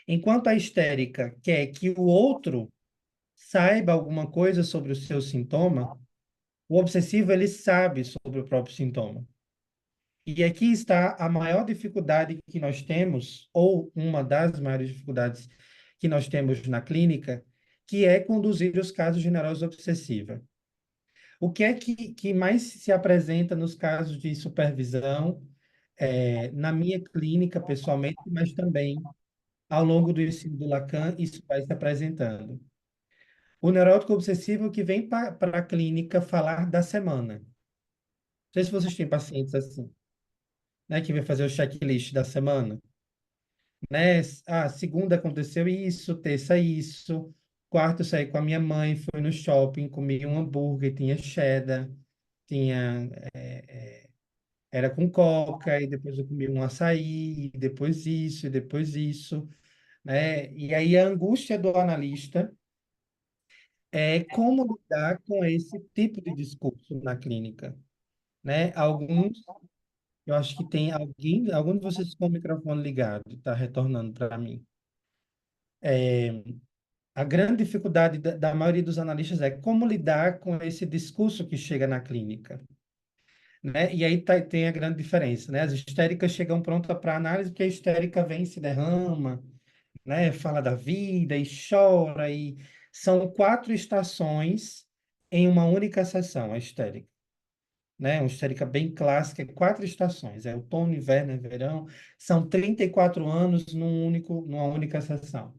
Enquanto a histérica quer que o outro saiba alguma coisa sobre o seu sintoma, o obsessivo, ele sabe sobre o próprio sintoma. E aqui está a maior dificuldade que nós temos, ou uma das maiores dificuldades que nós temos na clínica, que é conduzir os casos de neurose obsessiva. O que é que mais se apresenta nos casos de supervisão, na minha clínica, pessoalmente, mas também ao longo do ensino do Lacan, isso vai se apresentando. O neurótico obsessivo que vem para a clínica falar da semana. Não sei se vocês têm pacientes assim, né, que vem fazer o checklist da semana, né? Ah, segunda aconteceu isso, terça isso, quarto eu saí com a minha mãe, fui no shopping, comi um hambúrguer, tinha cheddar, tinha era com coca, e depois eu comi um açaí, e depois isso, e depois isso, né? E aí a angústia do analista é como lidar com esse tipo de discurso na clínica, né? Eu acho que tem algum de vocês com o microfone ligado, está retornando para mim. A grande dificuldade da maioria dos analistas é como lidar com esse discurso que chega na clínica, né? E aí tem a grande diferença, né? As histéricas chegam prontas para análise, porque a histérica vem, se derrama, né? Fala da vida e chora, e são 4 estações em uma única sessão, a histérica. Né? Uma histérica bem clássica, 4 estações. É outono, inverno, verão. São 34 anos numa única sessão.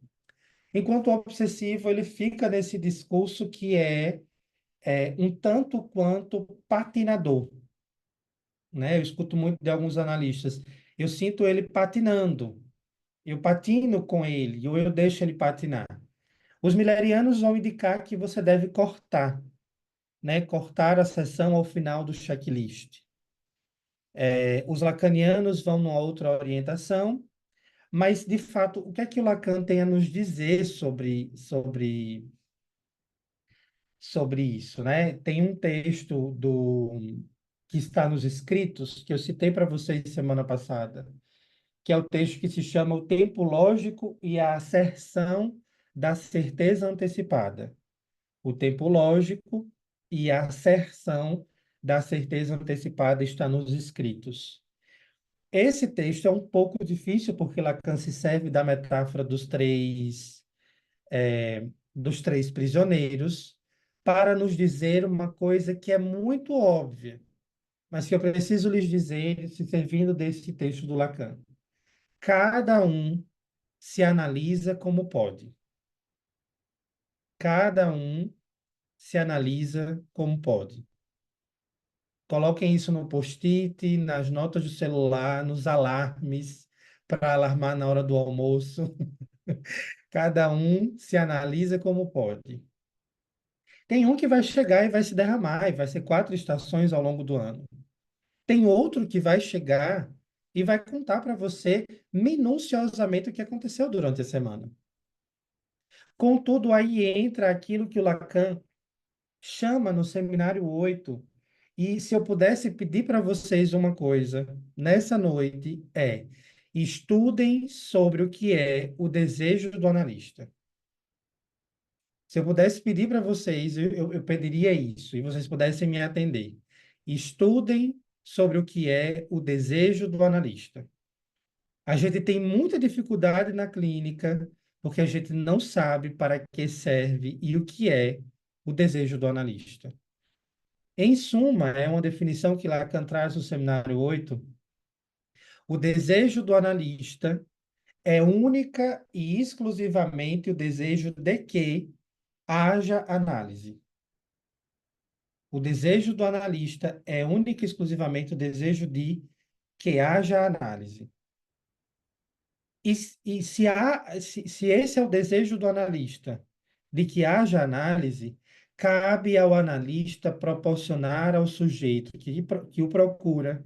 Enquanto o obsessivo, ele fica nesse discurso que é um tanto quanto patinador, né? Eu escuto muito de alguns analistas. Eu sinto ele patinando. Eu patino com ele, ou eu deixo ele patinar. Os millerianos vão indicar que você deve cortar, né? Cortar a sessão ao final do checklist. Os lacanianos vão numa outra orientação, mas, de fato, o que é que o Lacan tem a nos dizer sobre isso, né? Tem um texto que está nos escritos, que eu citei para vocês semana passada, que é o texto que se chama O Tempo Lógico e a Asserção da Certeza Antecipada. O tempo lógico e a asserção da certeza antecipada está nos escritos. Esse texto é um pouco difícil porque Lacan se serve da metáfora dos três prisioneiros para nos dizer uma coisa que é muito óbvia, mas que eu preciso lhes dizer, se servindo desse texto do Lacan. Cada um se analisa como pode. Cada um se analisa como pode. Coloquem isso no post-it, nas notas do celular, nos alarmes, para alarmar na hora do almoço. Cada um se analisa como pode. Tem um que vai chegar e vai se derramar, e vai ser 4 estações ao longo do ano. Tem outro que vai chegar e vai contar para você minuciosamente o que aconteceu durante a semana. Contudo, aí entra aquilo que o Lacan chama no seminário 8. E se eu pudesse pedir para vocês uma coisa nessa noite é: estudem sobre o que é o desejo do analista. Se eu pudesse pedir para vocês, eu pediria isso, e vocês pudessem me atender. Estudem sobre o que é o desejo do analista. A gente tem muita dificuldade na clínica porque a gente não sabe para que serve e o que é o desejo do analista. Em suma, é uma definição que Lacan traz no seminário 8. O desejo do analista é única e exclusivamente o desejo de que haja análise. O desejo do analista é única e exclusivamente o desejo de que haja análise. E, se esse é o desejo do analista, de que haja análise, cabe ao analista proporcionar ao sujeito que o procura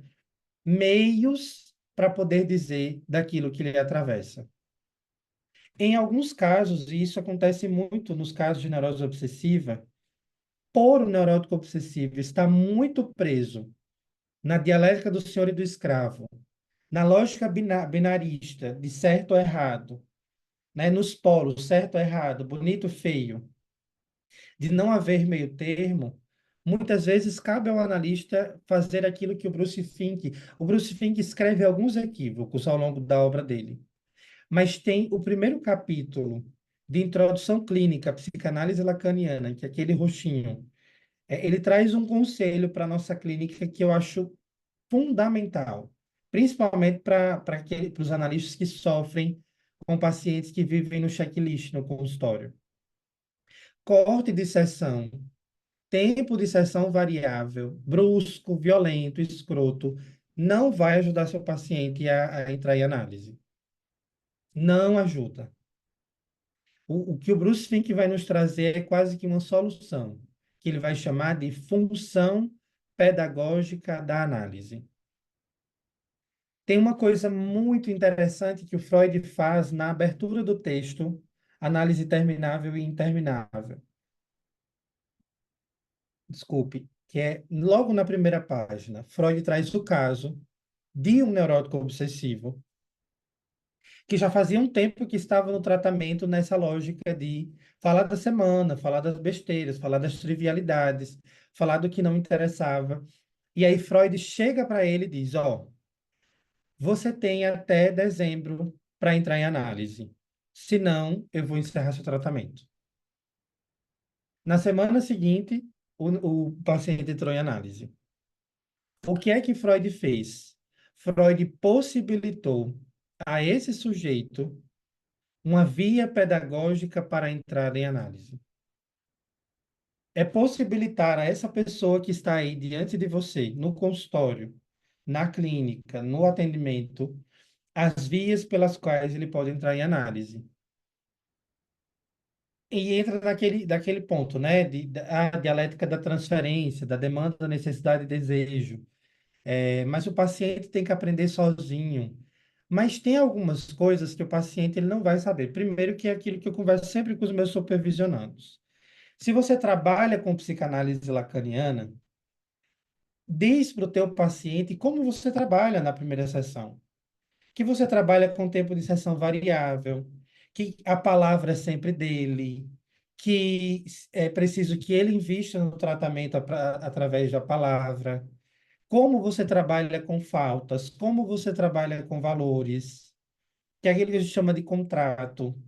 meios para poder dizer daquilo que lhe atravessa. Em alguns casos, e isso acontece muito nos casos de neurose obsessiva, por o neurótico obsessivo estar muito preso na dialética do senhor e do escravo, na lógica binarista de certo ou errado, né, nos polos, certo ou errado, bonito ou feio, de não haver meio termo, muitas vezes cabe ao analista fazer aquilo que o Bruce Fink escreve alguns equívocos ao longo da obra dele, mas tem o primeiro capítulo de introdução clínica à psicanálise lacaniana, que é aquele roxinho. Ele traz um conselho para a nossa clínica que eu acho fundamental, principalmente para os analistas que sofrem com pacientes que vivem no checklist no consultório. Corte de sessão, tempo de sessão variável, brusco, violento, escroto, não vai ajudar seu paciente a entrar em análise. Não ajuda. O que o Bruce Fink vai nos trazer é quase que uma solução, que ele vai chamar de função pedagógica da análise. Tem uma coisa muito interessante que o Freud faz na abertura do texto, Análise Terminável e Interminável. Desculpe, que é logo na primeira página. Freud traz o caso de um neurótico obsessivo que já fazia um tempo que estava no tratamento nessa lógica de falar da semana, falar das besteiras, falar das trivialidades, falar do que não interessava. E aí Freud chega para ele e diz: ó, você tem até dezembro para entrar em análise. Se não, eu vou encerrar seu tratamento. Na semana seguinte, o paciente entrou em análise. O que é que Freud fez? Freud possibilitou a esse sujeito uma via pedagógica para entrar em análise. É possibilitar a essa pessoa que está aí diante de você, no consultório, na clínica, no atendimento, as vias pelas quais ele pode entrar em análise. E entra daquele ponto, né? A dialética da transferência, da demanda, da necessidade e desejo. Mas o paciente tem que aprender sozinho. Mas tem algumas coisas que o paciente ele não vai saber. Primeiro, que é aquilo que eu converso sempre com os meus supervisionandos. Se você trabalha com psicanálise lacaniana, diz para o teu paciente como você trabalha na primeira sessão. Que você trabalha com tempo de sessão variável, que a palavra é sempre dele, que é preciso que ele invista no tratamento através da palavra, como você trabalha com faltas, como você trabalha com valores, que é aquilo que a gente chama de contrato,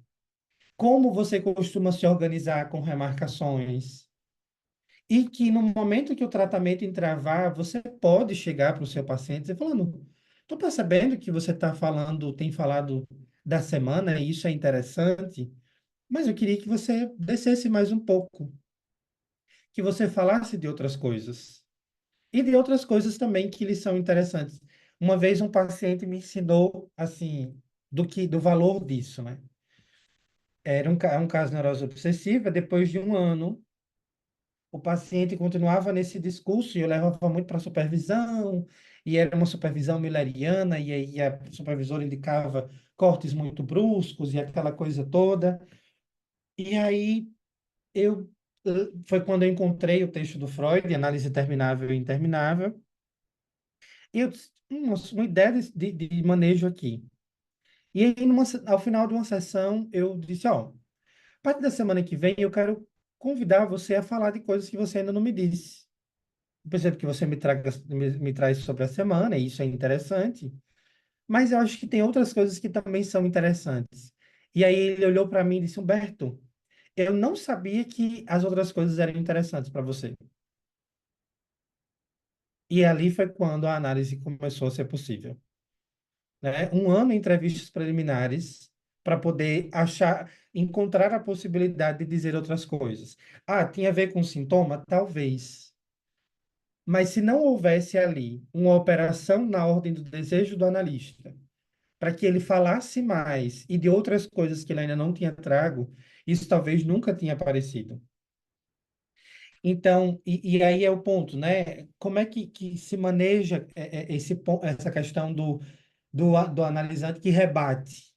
como você costuma se organizar com remarcações. E que no momento que o tratamento entravar, você pode chegar para o seu paciente e falando, estou percebendo que você está falando, tem falado da semana, e isso é interessante, mas eu queria que você descesse mais um pouco, que você falasse de outras coisas. E de outras coisas também que lhes são interessantes. Uma vez um paciente me ensinou, assim, do valor disso, né? Era um caso de neurose obsessiva, depois de um ano, o paciente continuava nesse discurso e eu levava muito para supervisão, e era uma supervisão milleriana, e aí a supervisora indicava cortes muito bruscos e aquela coisa toda. E aí eu foi quando eu encontrei o texto do Freud, Análise Terminável e Interminável, e eu disse, uma ideia de manejo aqui. E aí, ao final de uma sessão, eu disse, ó, a partir da semana que vem, eu quero convidar você a falar de coisas que você ainda não me disse. Eu percebo que você me traz sobre a semana, e isso é interessante, mas eu acho que tem outras coisas que também são interessantes. E aí ele olhou para mim e disse, Humberto, eu não sabia que as outras coisas eram interessantes para você. E ali foi quando a análise começou a ser possível, né? Um ano em entrevistas preliminares para poder encontrar a possibilidade de dizer outras coisas. Ah, tinha a ver com sintoma? Talvez. Mas se não houvesse ali uma operação na ordem do desejo do analista, para que ele falasse mais e de outras coisas que ele ainda não tinha trago, isso talvez nunca tinha aparecido. Então, e aí é o ponto, né? Como é que se maneja essa questão do analisante que rebate,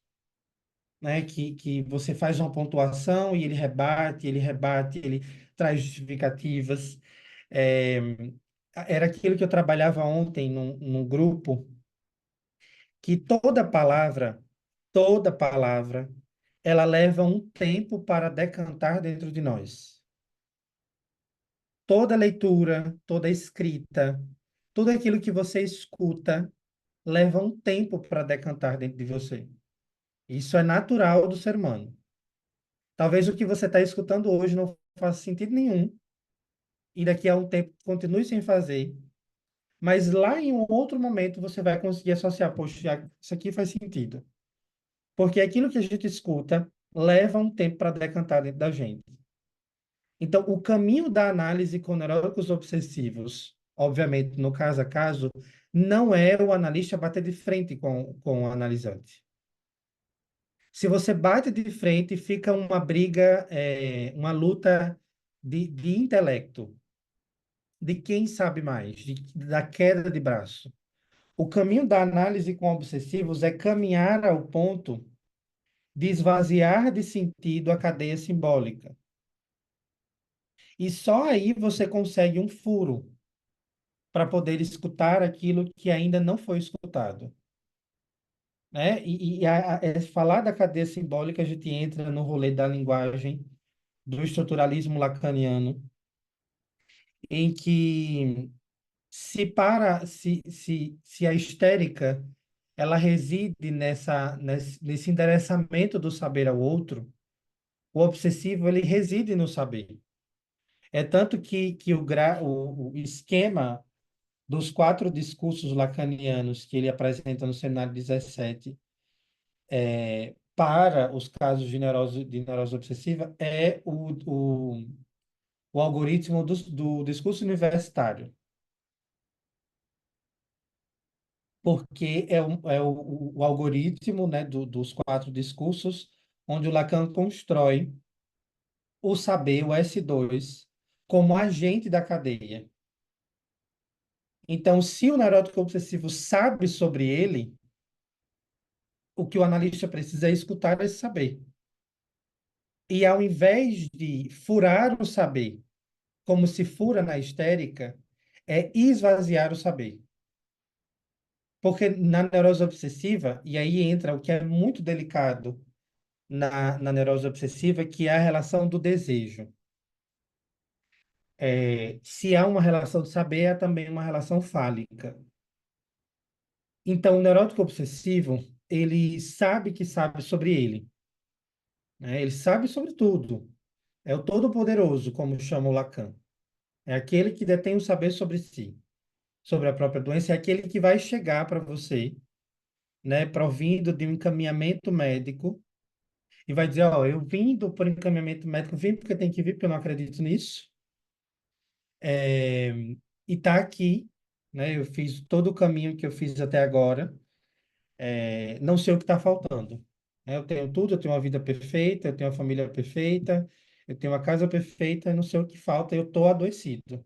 né? Que você faz uma pontuação e ele rebate, ele traz justificativas. É, era aquilo que eu trabalhava ontem num grupo, que toda palavra, ela leva um tempo para decantar dentro de nós. Toda leitura, toda escrita, tudo aquilo que você escuta, leva um tempo para decantar dentro de você. Isso é natural do ser humano. Talvez o que você está escutando hoje não faça sentido nenhum, e daqui a um tempo continue sem fazer, mas lá em um outro momento você vai conseguir associar, poxa, isso aqui faz sentido. Porque aquilo que a gente escuta leva um tempo para decantar dentro da gente. Então, o caminho da análise com neuróticos obsessivos, obviamente, no caso a caso, não é o analista bater de frente com o analisante. Se você bate de frente, fica uma briga, uma luta de intelecto, de quem sabe mais, da queda de braço. O caminho da análise com obsessivos é caminhar ao ponto de esvaziar de sentido a cadeia simbólica. E só aí você consegue um furo para poder escutar aquilo que ainda não foi escutado. Né? Falar da cadeia simbólica, a gente entra no rolê da linguagem, do estruturalismo lacaniano, em que se a histérica ela reside nesse endereçamento do saber ao outro, o obsessivo ele reside no saber. É tanto que o esquema dos quatro discursos lacanianos que ele apresenta no cenário 17 para os casos de neurose obsessiva é o algoritmo do discurso universitário, porque o algoritmo, né, dos quatro discursos onde o Lacan constrói o saber, o S2, como agente da cadeia. Então, se o neurótico obsessivo sabe sobre ele, o que o analista precisa é escutar esse saber. E ao invés de furar o saber, como se fura na histérica, é esvaziar o saber. Porque na neurose obsessiva, e aí entra o que é muito delicado na neurose obsessiva, que é a relação do desejo. Se há uma relação de saber, há também uma relação fálica. Então, o neurótico obsessivo, ele sabe que sabe sobre ele, né? Ele sabe sobre tudo. É o todo-poderoso, como chama o Lacan. É aquele que detém o saber sobre si, sobre a própria doença, é aquele que vai chegar para você, né, provindo de um encaminhamento médico, e vai dizer, ó, eu vim por encaminhamento médico, vim porque tem que vir, porque eu não acredito nisso, é, e tá aqui, né, eu fiz todo o caminho que eu fiz até agora, não sei o que está faltando. Né? Eu tenho tudo, eu tenho uma vida perfeita, eu tenho uma família perfeita, eu tenho uma casa perfeita, eu não sei o que falta, eu estou adoecido.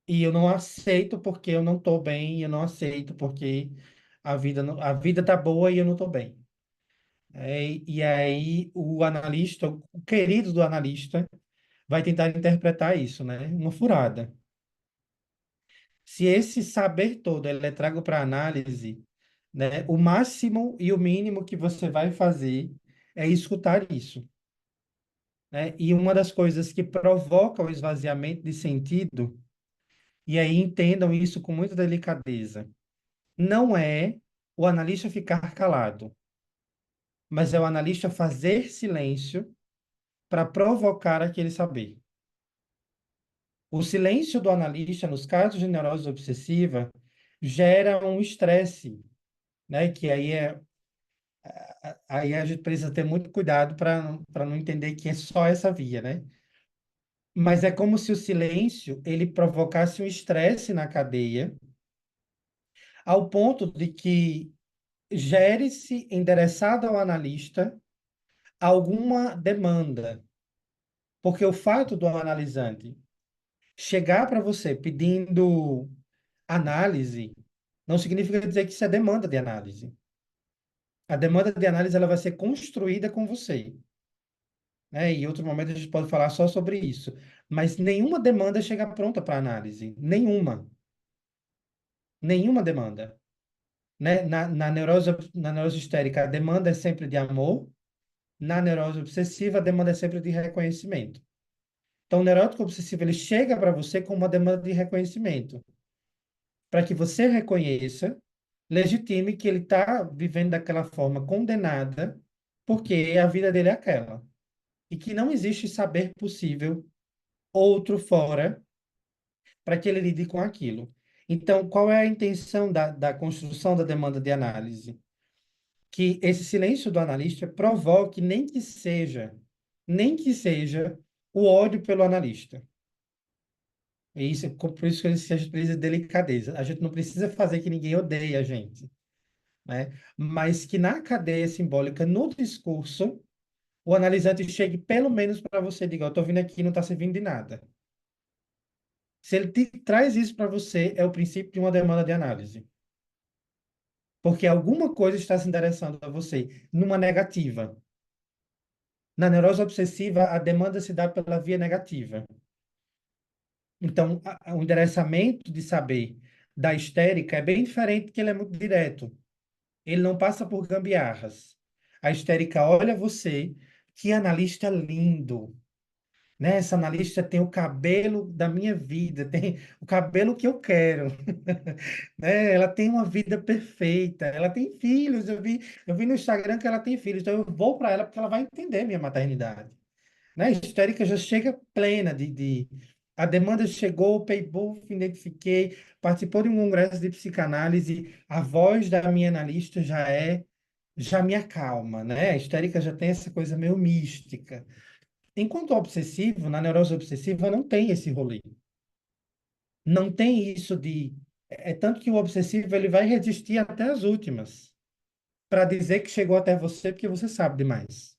E eu não aceito porque eu não estou bem, eu não aceito porque a vida tá boa e eu não estou bem. E aí o analista, o querido do analista, vai tentar interpretar isso, né? Uma furada. Se esse saber todo ele é trago para análise, né, o máximo e o mínimo que você vai fazer é escutar isso, né? E uma das coisas que provoca o esvaziamento de sentido, e aí entendam isso com muita delicadeza, não é o analista ficar calado, mas é o analista fazer silêncio para provocar aquele saber. O silêncio do analista, nos casos de neurose obsessiva, gera um estresse, né? Que aí a gente precisa ter muito cuidado para não entender que é só essa via, né? Mas é como se o silêncio ele provocasse um estresse na cadeia, ao ponto de que gere-se endereçado ao analista alguma demanda. Porque o fato do analisante chegar para você pedindo análise não significa dizer que isso é demanda de análise. A demanda de análise ela vai ser construída com você. Né? E em outro momento a gente pode falar só sobre isso. Mas nenhuma demanda chega pronta para análise. Nenhuma. Nenhuma demanda. Né? Na neurose histérica, a demanda é sempre de amor. Na neurose obsessiva, a demanda é sempre de reconhecimento. Então, o neurótico obsessivo, ele chega para você com uma demanda de reconhecimento. Para que você reconheça, legitime que ele está vivendo daquela forma condenada, porque a vida dele é aquela. E que não existe saber possível outro fora para que ele lide com aquilo. Então, qual é a intenção da construção da demanda de análise? Que esse silêncio do analista provoque, nem que seja, o ódio pelo analista. E isso, por isso que a gente precisa de delicadeza. A gente não precisa fazer que ninguém odeie a gente, né? Mas que na cadeia simbólica, no discurso, o analisante chegue pelo menos para você e diga, eu estou vindo aqui e não está servindo de nada. Se ele traz isso para você, é o princípio de uma demanda de análise. Porque alguma coisa está se endereçando a você numa negativa. Na neurose obsessiva, a demanda se dá pela via negativa. Então, o endereçamento de saber da histérica é bem diferente, que ele é muito direto. Ele não passa por gambiarras. A histérica olha você, que analista lindo, né? Essa analista tem o cabelo da minha vida, tem o cabelo que eu quero, né? Ela tem uma vida perfeita, ela tem filhos, eu vi no Instagram que ela tem filhos, então eu vou para ela porque ela vai entender minha maternidade, né? A histérica já chega plena a demanda chegou, paybooth, identifiquei, participou de um congresso de psicanálise, a voz da minha analista já me acalma, né? A histérica já tem essa coisa meio mística. Enquanto o obsessivo, na neurose obsessiva, não tem esse rolê. Não tem isso de. É tanto que o obsessivo ele vai resistir até as últimas para dizer que chegou até você porque você sabe demais.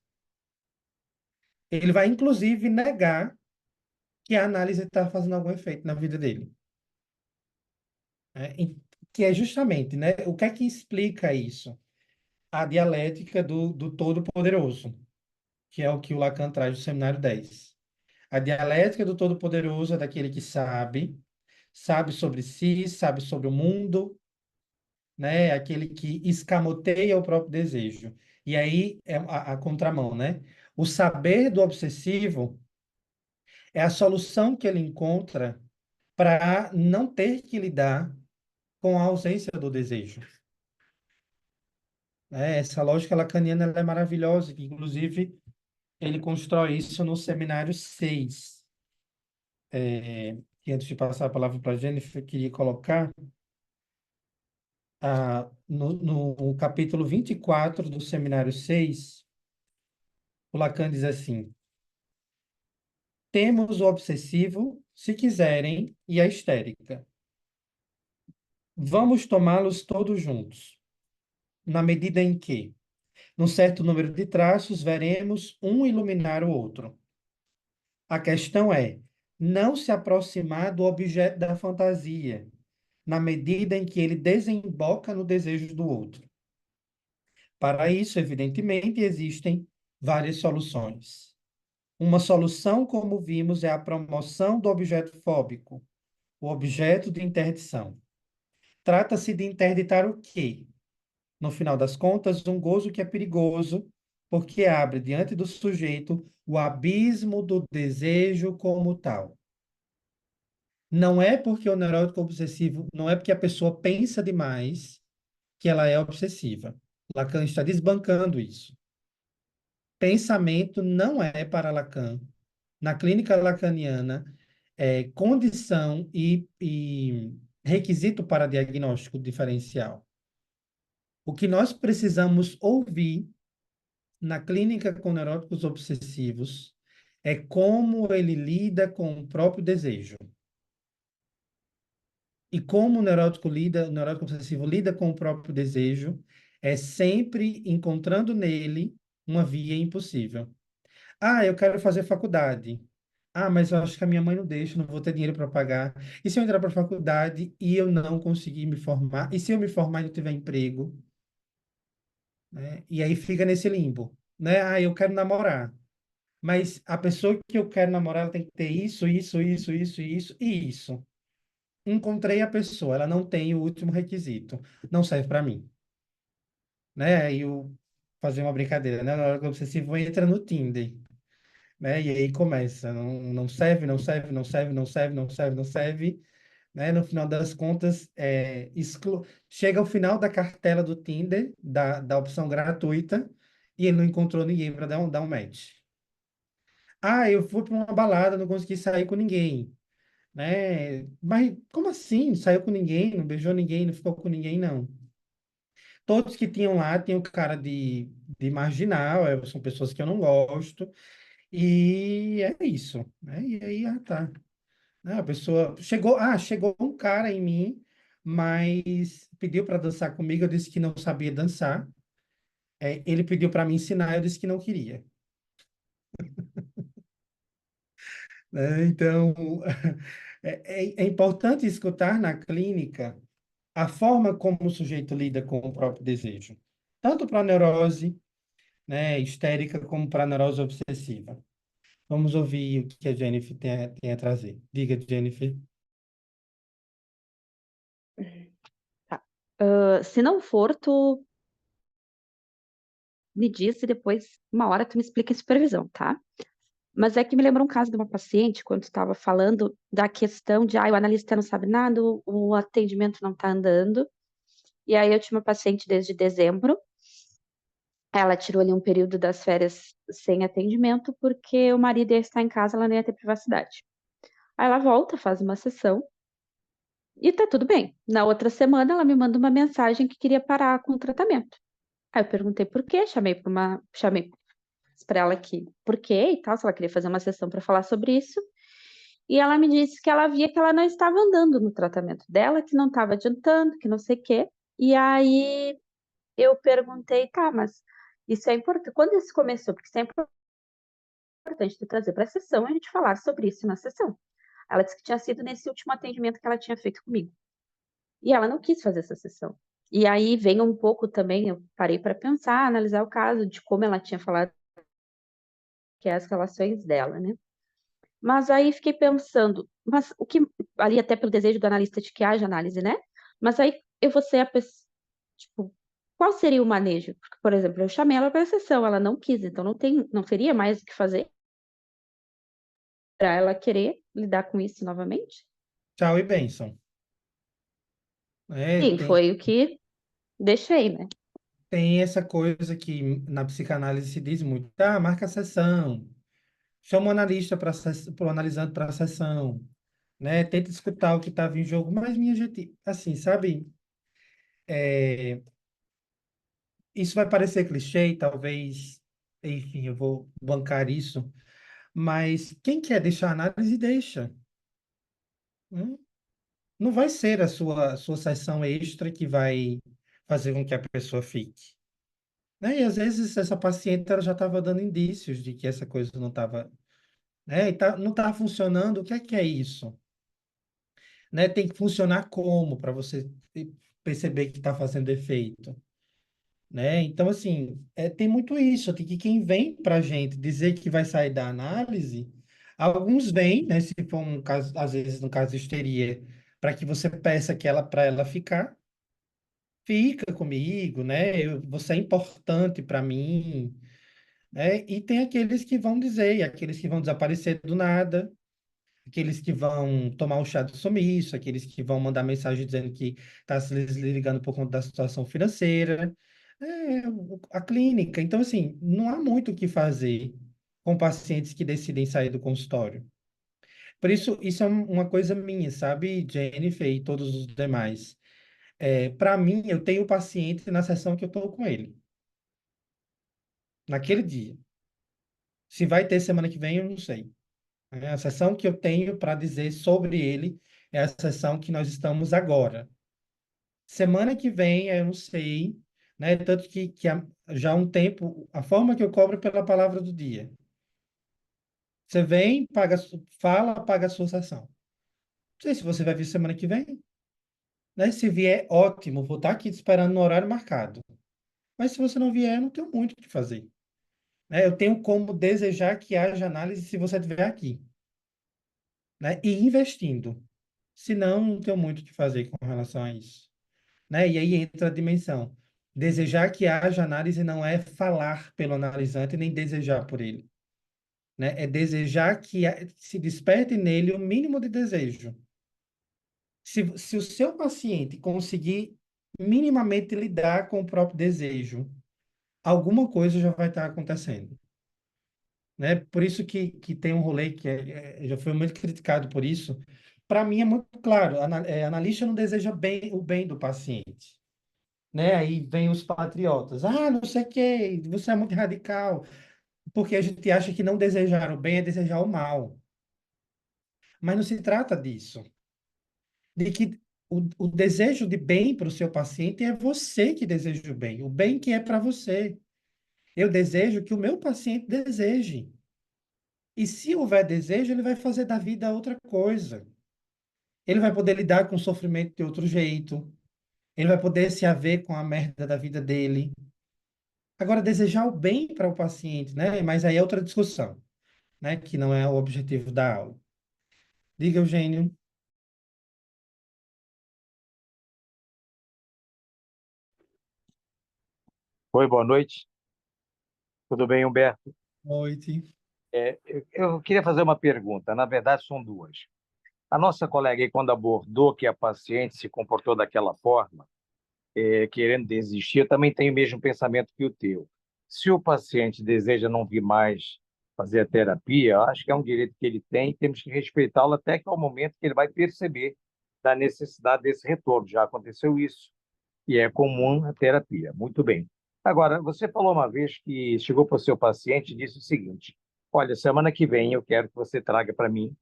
Ele vai, inclusive, negar que a análise está fazendo algum efeito na vida dele. Né? Que é justamente, né? O que é que explica isso? A dialética do Todo-Poderoso, que é o que o Lacan traz no Seminário 10. A dialética do Todo-Poderoso é daquele que sabe sobre si, sabe sobre o mundo, né? Aquele que escamoteia o próprio desejo. E aí é a contramão, né? O saber do obsessivo é a solução que ele encontra para não ter que lidar com a ausência do desejo. Né? Essa lógica lacaniana ela é maravilhosa, que inclusive ele constrói isso no seminário 6. que antes de passar a palavra para a Jennifer, eu queria colocar, no capítulo 24 do Seminário 6, o Lacan diz assim: temos o obsessivo, se quiserem, e a histérica. Vamos tomá-los todos juntos, na medida em que, num certo número de traços, veremos um iluminar o outro. A questão é não se aproximar do objeto da fantasia, na medida em que ele desemboca no desejo do outro. Para isso, evidentemente, existem várias soluções. Uma solução, como vimos, é a promoção do objeto fóbico, o objeto de interdição. Trata-se de interditar o quê? No final das contas, um gozo que é perigoso, porque abre diante do sujeito o abismo do desejo como tal. Não é porque o neurótico obsessivo, não é porque a pessoa pensa demais que ela é obsessiva. Lacan está desbancando isso. Pensamento não é para Lacan, na clínica lacaniana, condição e requisito para diagnóstico diferencial. O que nós precisamos ouvir na clínica com neuróticos obsessivos é como ele lida com o próprio desejo. E como o neurótico obsessivo lida com o próprio desejo, é sempre encontrando nele uma via impossível. Ah, eu quero fazer faculdade. Ah, mas eu acho que a minha mãe não deixa, não vou ter dinheiro para pagar. E se eu entrar para a faculdade e eu não conseguir me formar? E se eu me formar e não tiver emprego? Né? E aí fica nesse limbo, né? Ah, eu quero namorar. Mas a pessoa que eu quero namorar, ela tem que ter isso, isso, isso, isso, isso e isso. Encontrei a pessoa, ela não tem o último requisito, não serve para mim, né? Aí eu fazer uma brincadeira, né? Na hora que o obsessivo entra no Tinder, né? E aí começa, não serve, não serve, não serve, não serve, não serve, não serve, né? No final das contas, chega ao final da cartela do Tinder, da opção gratuita, e ele não encontrou ninguém para dar um match. Ah, eu fui para uma balada, não consegui sair com ninguém, né? Mas como assim? Saiu com ninguém, não beijou ninguém, não ficou com ninguém, não. Todos que tinham lá tinham cara de marginal, são pessoas que eu não gosto, e é isso, né? E aí, tá. Né, a pessoa chegou um cara em mim, mas pediu para dançar comigo, eu disse que não sabia dançar. Ele pediu para me ensinar, eu disse que não queria. Né? Então, é importante escutar na clínica a forma como o sujeito lida com o próprio desejo, tanto para a neurose, né, histérica, como para a neurose obsessiva. Vamos ouvir o que a Jennifer tem a trazer. Diga, Jennifer. Tá. Se não for, tu me diz e depois, uma hora, tu me explica em supervisão, tá? Mas é que me lembrou um caso de uma paciente, quando estava falando da questão de, o analista não sabe nada, o atendimento não está andando. E aí eu tinha uma paciente desde dezembro, ela tirou ali um período das férias sem atendimento, porque o marido ia estar em casa, ela não ia ter privacidade. Aí ela volta, faz uma sessão, e tá tudo bem. Na outra semana, ela me manda uma mensagem que queria parar com o tratamento. Aí eu perguntei por quê, chamei para ela aqui por quê e tal, se ela queria fazer uma sessão para falar sobre isso. E ela me disse que ela via que ela não estava andando no tratamento dela, que não estava adiantando, que não sei o quê. E aí eu perguntei, tá, mas isso é importante. Quando isso começou? Porque isso é importante de trazer para a sessão e a gente falar sobre isso na sessão. Ela disse que tinha sido nesse último atendimento que ela tinha feito comigo. E ela não quis fazer essa sessão. E aí vem um pouco também, eu parei para pensar, analisar o caso de como ela tinha falado que é as relações dela, né? Mas aí fiquei pensando, mas o que ali até pelo desejo do analista de que haja análise, né? Mas aí eu vou ser a pessoa, tipo, qual seria o manejo? Porque, por exemplo, eu chamei ela para a sessão, ela não quis, então não teria mais o que fazer para ela querer lidar com isso novamente? Tchau e bênção. Sim, foi o que deixei, né? Tem essa coisa que na psicanálise se diz muito, tá, marca a sessão, chama o analista para o analisando para a sessão, né? Tenta escutar o que estava em jogo, mas minha gente, assim, sabe? É, isso vai parecer clichê, e talvez, enfim, eu vou bancar isso, mas quem quer deixar análise, deixa. Hum? Não vai ser a sua sessão extra que vai fazer com que a pessoa fique. Né? E às vezes essa paciente ela já estava dando indícios de que essa coisa não estava, né? Não estava funcionando. O que é isso? Né? Tem que funcionar como para você perceber que está fazendo efeito, né? Então, assim, tem muito isso, tem que quem vem para a gente dizer que vai sair da análise, alguns vêm, né? Se for um caso, às vezes no caso de histeria, para que você peça que ela para ela ficar, fica comigo, né? Você é importante para mim, né? E tem aqueles que vão dizer, e aqueles que vão desaparecer do nada, aqueles que vão tomar o chá do sumiço, aqueles que vão mandar mensagem dizendo que está se desligando por conta da situação financeira. A clínica. Então, assim, não há muito o que fazer com pacientes que decidem sair do consultório. Por isso, isso é uma coisa minha, sabe, Jennifer e todos os demais. Para mim, eu tenho o paciente na sessão que eu estou com ele, naquele dia. Se vai ter semana que vem, eu não sei. A sessão que eu tenho para dizer sobre ele é a sessão que nós estamos agora. Semana que vem, eu não sei, né? Tanto que já há um tempo, a forma que eu cobro é pela palavra do dia. Você vem, paga, fala, paga a sua sessão. Não sei se você vai vir semana que vem, né? Se vier, ótimo, vou estar aqui te esperando no horário marcado. Mas se você não vier, eu não tenho muito o que fazer, né? Eu tenho como desejar que haja análise se você estiver aqui, né? E investindo. Se não, não tenho muito o que fazer com relação a isso, né? E aí entra a dimensão. Desejar que haja análise não é falar pelo analisante nem desejar por ele, né? É desejar que se desperte nele o mínimo de desejo. Se o seu paciente conseguir minimamente lidar com o próprio desejo, alguma coisa já vai estar acontecendo, né? Por isso que tem um rolê que já foi muito criticado por isso. Para mim é muito claro, analista não deseja bem, o bem do paciente, né? Aí vem os patriotas. Ah, não sei o quê, você é muito radical, porque a gente acha que não desejar o bem é desejar o mal. Mas não se trata disso. De que o desejo de bem para o seu paciente é você que deseja o bem que é para você. Eu desejo que o meu paciente deseje. E se houver desejo, ele vai fazer da vida outra coisa. Ele vai poder lidar com o sofrimento de outro jeito. Ele vai poder se haver com a merda da vida dele. Agora, desejar o bem para o paciente, né? Mas aí é outra discussão, né? Que não é o objetivo da aula. Diga, Eugênio. Oi, boa noite. Tudo bem, Humberto? Noite. Eu queria fazer uma pergunta. Na verdade, são duas. A nossa colega, aí, quando abordou que a paciente se comportou daquela forma, querendo desistir, eu também tenho o mesmo pensamento que o teu. Se o paciente deseja não vir mais fazer a terapia, eu acho que é um direito que ele tem e temos que respeitá-lo até que é o momento que ele vai perceber da necessidade desse retorno. Já aconteceu isso e é comum a terapia. Muito bem. Agora, você falou uma vez que chegou para o seu paciente e disse o seguinte: olha, semana que vem eu quero que você traga para mim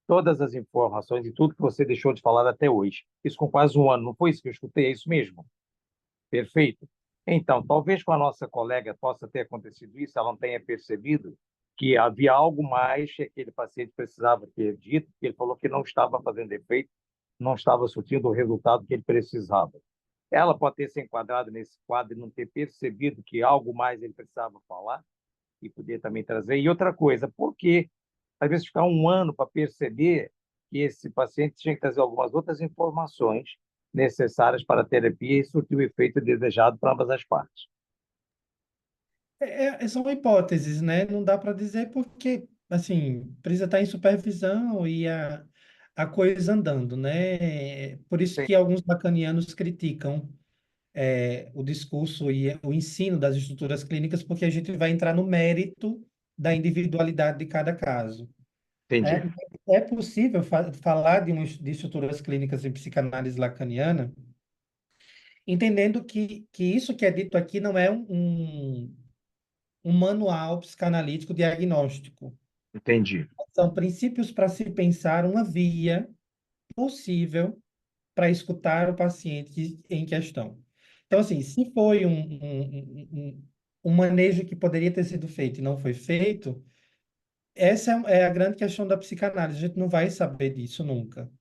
todas as informações e tudo que você deixou de falar até hoje. Isso com quase um ano, não foi isso que eu escutei? É isso mesmo? Perfeito. Então, talvez com a nossa colega possa ter acontecido isso, ela não tenha percebido que havia algo mais que aquele paciente precisava ter dito, que ele falou que não estava fazendo efeito, não estava surtindo o resultado que ele precisava. Ela pode ter se enquadrado nesse quadro e não ter percebido que algo mais ele precisava falar e poder também trazer. E outra coisa, por que às vezes ficar um ano para perceber que esse paciente tinha que trazer algumas outras informações necessárias para a terapia e surtir o efeito desejado para ambas as partes? São hipóteses, né? Não dá para dizer porque, assim, precisa estar em supervisão e a coisa andando, né? Por isso Sim. que alguns lacanianos criticam o discurso e o ensino das estruturas clínicas, porque a gente vai entrar no mérito da individualidade de cada caso. Entendi. É possível falar de estruturas clínicas em psicanálise lacaniana, entendendo que isso que é dito aqui não é um manual psicanalítico diagnóstico. Entendi. São princípios para se pensar uma via possível para escutar o paciente em questão. Então, assim, se foi um manejo que poderia ter sido feito e não foi feito, essa é a grande questão da psicanálise. A gente não vai saber disso nunca,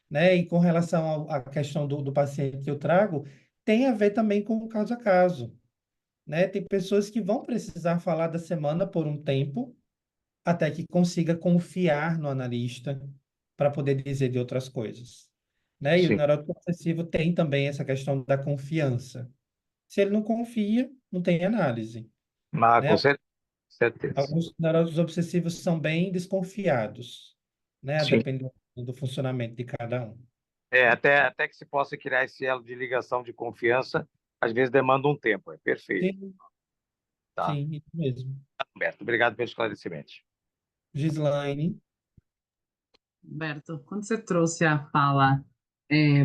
né? E com relação à questão do paciente que eu trago, tem a ver também com o caso a caso, né? Tem pessoas que vão precisar falar da semana por um tempo, até que consiga confiar no analista para poder dizer de outras coisas, né? E o Sim. neurótico obsessivo tem também essa questão da confiança. Se ele não confia, não tem análise, Mas, com né? certeza. Alguns neuróticos obsessivos são bem desconfiados, né? A Sim. depender do funcionamento de cada um. Até que se possa criar esse elo de ligação de confiança, às vezes demanda um tempo. É perfeito. Sim, Tá? sim, isso mesmo. Humberto, obrigado pelo esclarecimento. Gislaine, Roberto, quando você trouxe a fala,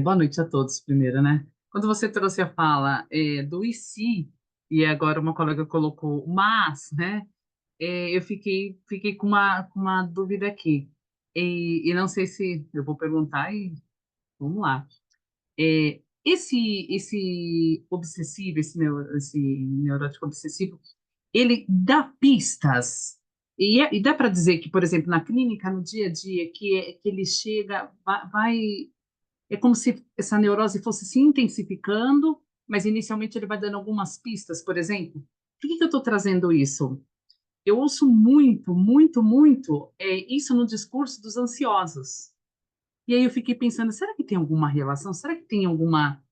boa noite a todos primeiro, né? Quando você trouxe a fala do e se, e agora uma colega colocou mas, né? Eu fiquei com uma dúvida aqui. E não sei se eu vou perguntar e vamos lá. Esse obsessivo, esse neurótico obsessivo, ele dá pistas. E dá para dizer que, por exemplo, na clínica, no dia a dia, que ele chega, é como se essa neurose fosse se intensificando, mas inicialmente ele vai dando algumas pistas, por exemplo. Por que eu estou trazendo isso? Eu ouço muito, muito, muito isso no discurso dos ansiosos. E aí eu fiquei pensando, será que tem alguma relação? Será que tem alguma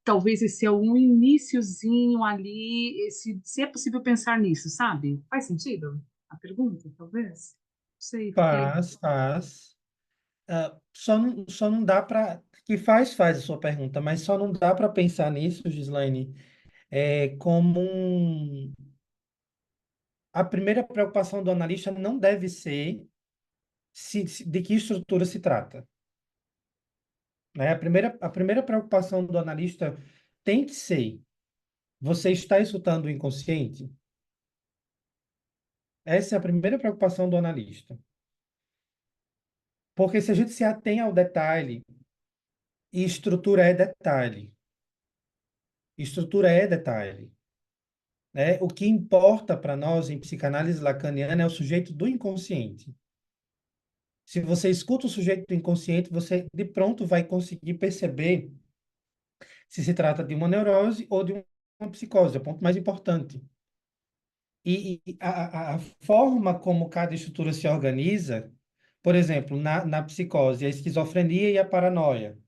talvez esse é um iniciozinho ali, se é possível pensar nisso, sabe? Faz sentido a pergunta, talvez? Não sei, fiquei. faz. Só não dá para. Que faz a sua pergunta, mas só não dá para pensar nisso, Gislaine, como a primeira preocupação do analista não deve ser de que estrutura se trata, né? A primeira preocupação do analista tem que ser: você está escutando o inconsciente? Essa é a primeira preocupação do analista. Porque se a gente se atém ao detalhe, e estrutura é detalhe, estrutura é detalhe, né? O que importa para nós em psicanálise lacaniana é o sujeito do inconsciente. Se você escuta o sujeito do inconsciente, você de pronto vai conseguir perceber se trata de uma neurose ou de uma psicose, é o ponto mais importante. E a forma como cada estrutura se organiza, por exemplo, na psicose, a esquizofrenia e a paranoia,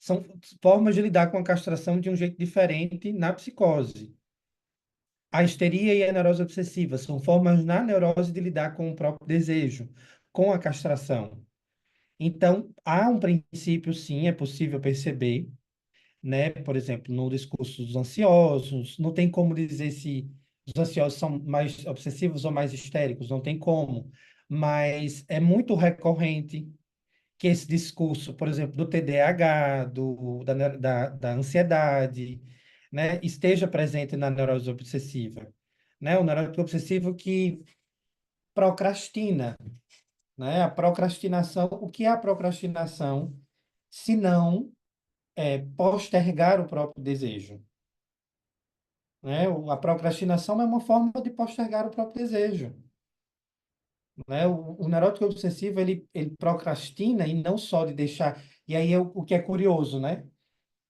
são formas de lidar com a castração de um jeito diferente na psicose. A histeria e a neurose obsessiva são formas na neurose de lidar com o próprio desejo, com a castração. Então, há um princípio, sim, é possível perceber, né? Por exemplo, no discurso dos ansiosos, não tem como dizer se os ansiosos são mais obsessivos ou mais histéricos, não tem como. Mas é muito recorrente que esse discurso, por exemplo, do TDAH, da ansiedade, né, esteja presente na neurose obsessiva, né? O neurótico obsessivo que procrastina, né? A procrastinação, o que é a procrastinação, se não postergar o próprio desejo, né? A procrastinação é uma forma de postergar o próprio desejo, né? O neurótico obsessivo, ele procrastina e não só de deixar. E aí o que é curioso, né?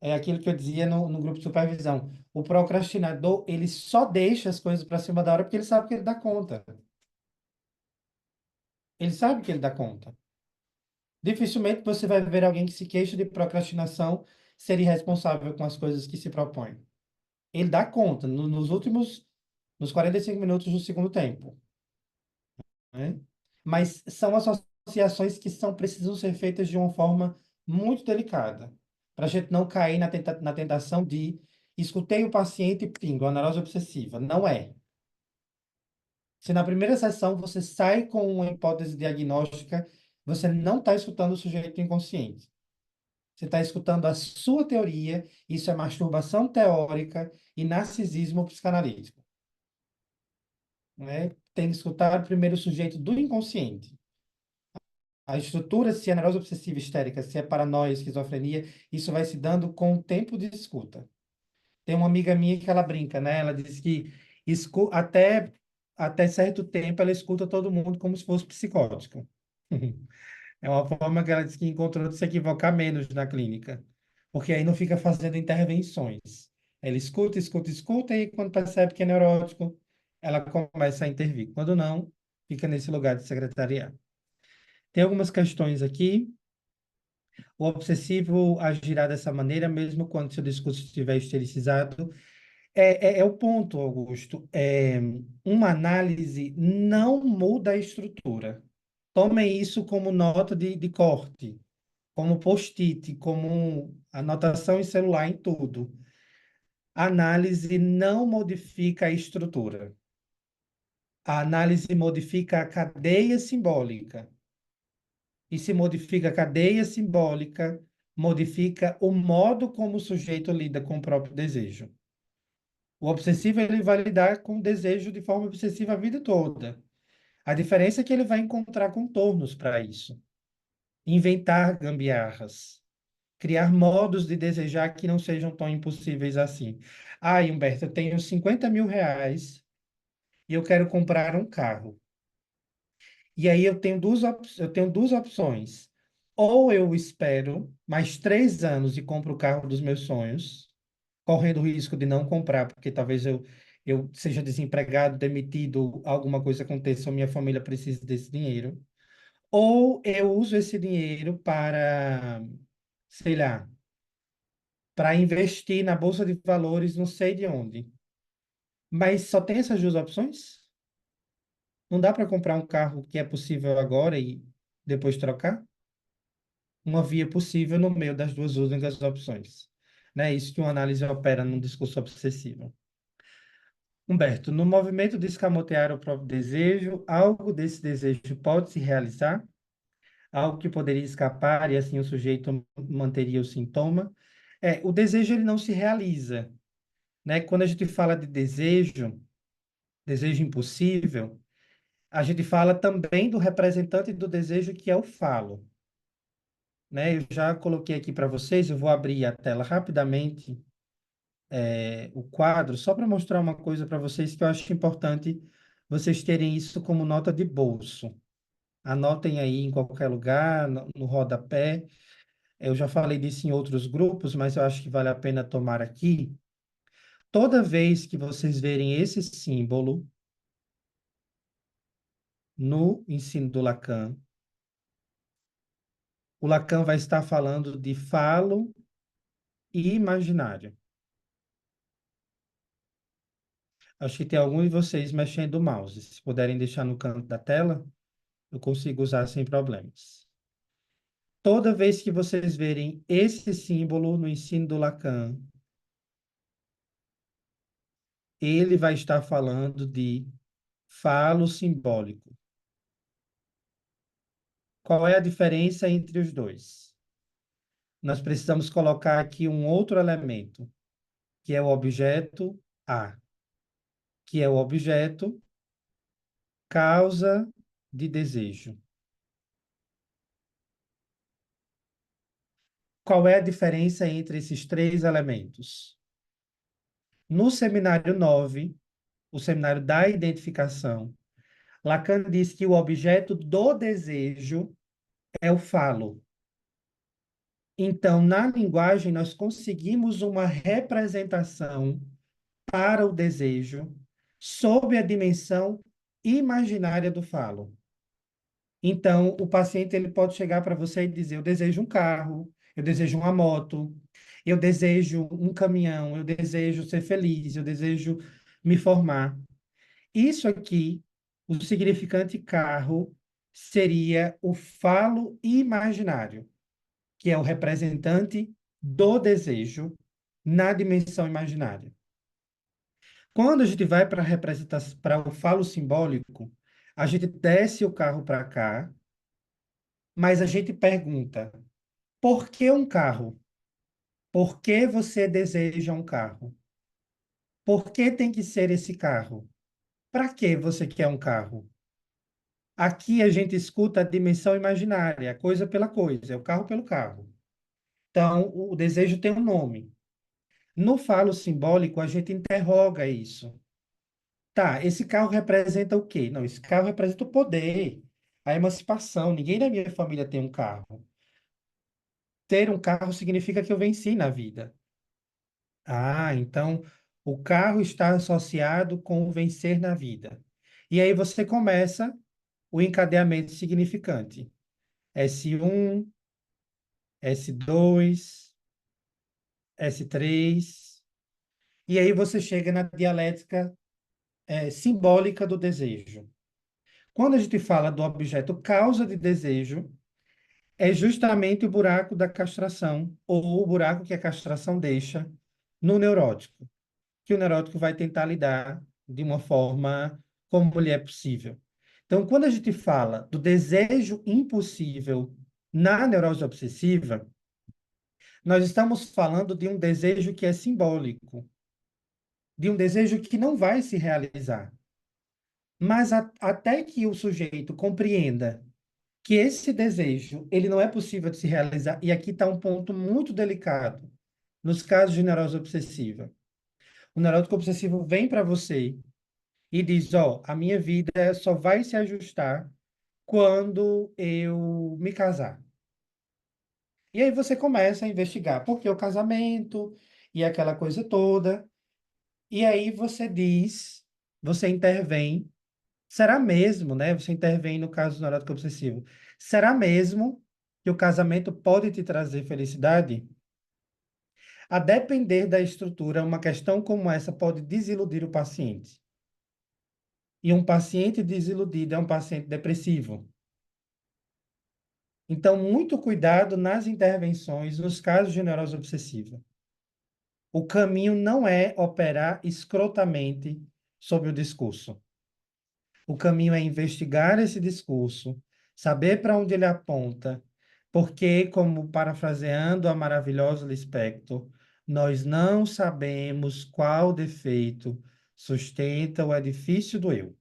É aquilo que eu dizia no grupo de supervisão. O procrastinador, ele só deixa as coisas para cima da hora porque ele sabe que ele dá conta. Ele sabe que ele dá conta. Dificilmente você vai ver alguém que se queixa de procrastinação ser irresponsável com as coisas que se propõe. Ele dá conta nos 45 minutos do segundo tempo, né? Mas são associações que precisam ser feitas de uma forma muito delicada, para a gente não cair na tentação de escutei o paciente e pingo, a neurose obsessiva. Não é. Se na primeira sessão você sai com uma hipótese diagnóstica, você não está escutando o sujeito inconsciente. Você está escutando a sua teoria, isso é masturbação teórica e narcisismo psicanalítico, né? Tem que escutar primeiro o sujeito do inconsciente. A estrutura, se é neurose obsessiva histérica, se é paranoia, esquizofrenia, isso vai se dando com o tempo de escuta. Tem uma amiga minha que ela brinca, né? Ela diz que até certo tempo ela escuta todo mundo como se fosse psicótica. É uma forma que ela diz que encontrou de se equivocar menos na clínica, porque aí não fica fazendo intervenções. Ela escuta, escuta, escuta, e quando percebe que é neurótico, ela começa a intervir. Quando não, fica nesse lugar de secretariado. Tem algumas questões aqui. O obsessivo agirá dessa maneira, mesmo quando seu discurso estiver estericizado. É o ponto, Augusto. Uma análise não muda a estrutura. Tomem isso como nota de corte, como post-it, como anotação em celular, em tudo. A análise não modifica a estrutura. A análise modifica a cadeia simbólica. E se modifica a cadeia simbólica, modifica o modo como o sujeito lida com o próprio desejo. O obsessivo ele vai lidar com o desejo de forma obsessiva a vida toda. A diferença é que ele vai encontrar contornos para isso. Inventar gambiarras. Criar modos de desejar que não sejam tão impossíveis assim. Humberto, eu tenho 50 mil reais e eu quero comprar um carro. E aí eu tenho duas opções. Ou eu espero mais 3 anos e compro o carro dos meus sonhos, correndo o risco de não comprar, porque talvez eu seja desempregado, demitido, alguma coisa aconteça, ou minha família precise desse dinheiro. Ou eu uso esse dinheiro para, sei lá, para investir na bolsa de valores, não sei de onde. Mas só tem essas duas opções? Não dá para comprar um carro que é possível agora e depois trocar? Uma via possível no meio das duas únicas opções. Né? Isso que uma análise opera num discurso obsessivo. Humberto, no movimento de escamotear o próprio desejo, algo desse desejo pode se realizar? Algo que poderia escapar e assim o sujeito manteria o sintoma? O desejo ele não se realiza, né? Quando a gente fala de desejo, desejo impossível, a gente fala também do representante do desejo que é o falo, né? Eu já coloquei aqui para vocês, eu vou abrir a tela rapidamente, o quadro, só para mostrar uma coisa para vocês que eu acho importante vocês terem isso como nota de bolso. Anotem aí em qualquer lugar, no rodapé. Eu já falei disso em outros grupos, mas eu acho que vale a pena tomar aqui. Toda vez que vocês verem esse símbolo no ensino do Lacan, o Lacan vai estar falando de falo e imaginário. Acho que tem algum de vocês mexendo o mouse. Se puderem deixar no canto da tela, eu consigo usar sem problemas. Toda vez que vocês verem esse símbolo no ensino do Lacan, ele vai estar falando de falo simbólico. Qual é a diferença entre os dois? Nós precisamos colocar aqui um outro elemento, que é o objeto A, que é o objeto causa de desejo. Qual é a diferença entre esses três elementos? No seminário 9, o seminário da identificação, Lacan diz que o objeto do desejo é o falo. Então, na linguagem, nós conseguimos uma representação para o desejo sob a dimensão imaginária do falo. Então, o paciente ele pode chegar para você e dizer: eu desejo um carro, eu desejo uma moto, eu desejo um caminhão, eu desejo ser feliz, eu desejo me formar. Isso aqui, o significante carro, seria o falo imaginário, que é o representante do desejo na dimensão imaginária. Quando a gente vai para a representação, para o falo simbólico, a gente desce o carro para cá, mas a gente pergunta: por que um carro? Por que você deseja um carro? Por que tem que ser esse carro? Para que você quer um carro? Aqui a gente escuta a dimensão imaginária, a coisa pela coisa, é o carro pelo carro. Então, o desejo tem um nome. No falo simbólico, a gente interroga isso. Tá, esse carro representa o quê? Não, esse carro representa o poder, a emancipação. Ninguém da minha família tem um carro. Ter um carro significa que eu venci na vida. Ah, então o carro está associado com o vencer na vida. E aí você começa o encadeamento significante. S1, S2, S3. E aí você chega na dialética simbólica do desejo. Quando a gente fala do objeto causa de desejo, é justamente o buraco da castração, ou o buraco que a castração deixa no neurótico, que o neurótico vai tentar lidar de uma forma como lhe é possível. Então, quando a gente fala do desejo impossível na neurose obsessiva, nós estamos falando de um desejo que é simbólico, de um desejo que não vai se realizar. Mas até que o sujeito compreenda que esse desejo ele não é possível de se realizar, e aqui está um ponto muito delicado nos casos de neurose obsessiva. O neurótico obsessivo vem para você e diz, ó, a minha vida só vai se ajustar quando eu me casar. E aí você começa a investigar por que o casamento e aquela coisa toda. E aí você diz, você intervém. Será mesmo, né? Você intervém no caso do neurótico obsessivo. Será mesmo que o casamento pode te trazer felicidade? A depender da estrutura, uma questão como essa pode desiludir o paciente. E um paciente desiludido é um paciente depressivo. Então, muito cuidado nas intervenções nos casos de neurose obsessiva. O caminho não é operar escrotamente sobre o discurso. O caminho é investigar esse discurso, saber para onde ele aponta, porque, como parafraseando a maravilhosa Lispector, nós não sabemos qual defeito sustenta o edifício do eu.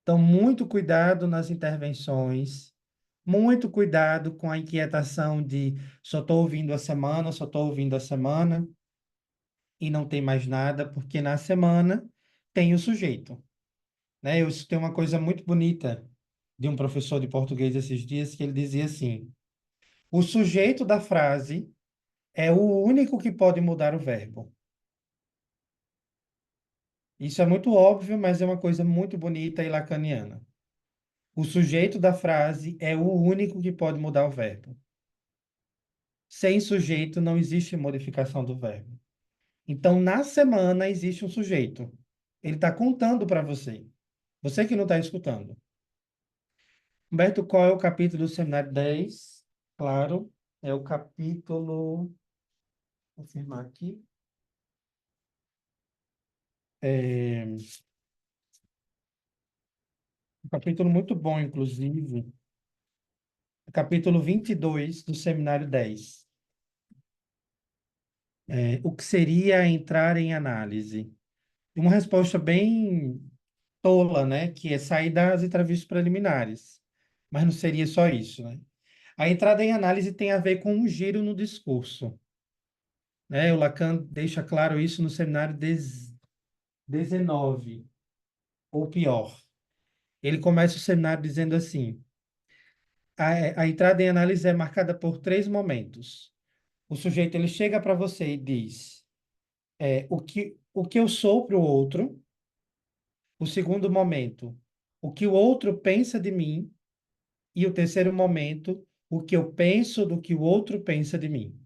Então, muito cuidado nas intervenções, muito cuidado com a inquietação de só estou ouvindo a semana, só estou ouvindo a semana, e não tem mais nada, porque na semana tem o sujeito. Né? Eu escutei uma coisa muito bonita de um professor de português esses dias, que ele dizia assim: o sujeito da frase é o único que pode mudar o verbo. Isso é muito óbvio, mas é uma coisa muito bonita e lacaniana. O sujeito da frase é o único que pode mudar o verbo. Sem sujeito não existe modificação do verbo. Então, na semana existe um sujeito. Ele está contando para você. Você que não está escutando. Humberto, qual é o capítulo do seminário 10? Claro, é o capítulo. Vou confirmar aqui. É um capítulo muito bom, inclusive. Capítulo 22 do seminário 10. O que seria entrar em análise? Uma resposta bem tola, né? Que é sair das entrevistas preliminares. Mas não seria só isso, né? A entrada em análise tem a ver com um giro no discurso, né? O Lacan deixa claro isso no seminário 19, ou pior. Ele começa o seminário dizendo assim: a entrada em análise é marcada por três momentos. O sujeito ele chega para você e diz o que eu sou para o outro. O segundo momento, o que o outro pensa de mim. E o terceiro momento, o que eu penso do que o outro pensa de mim.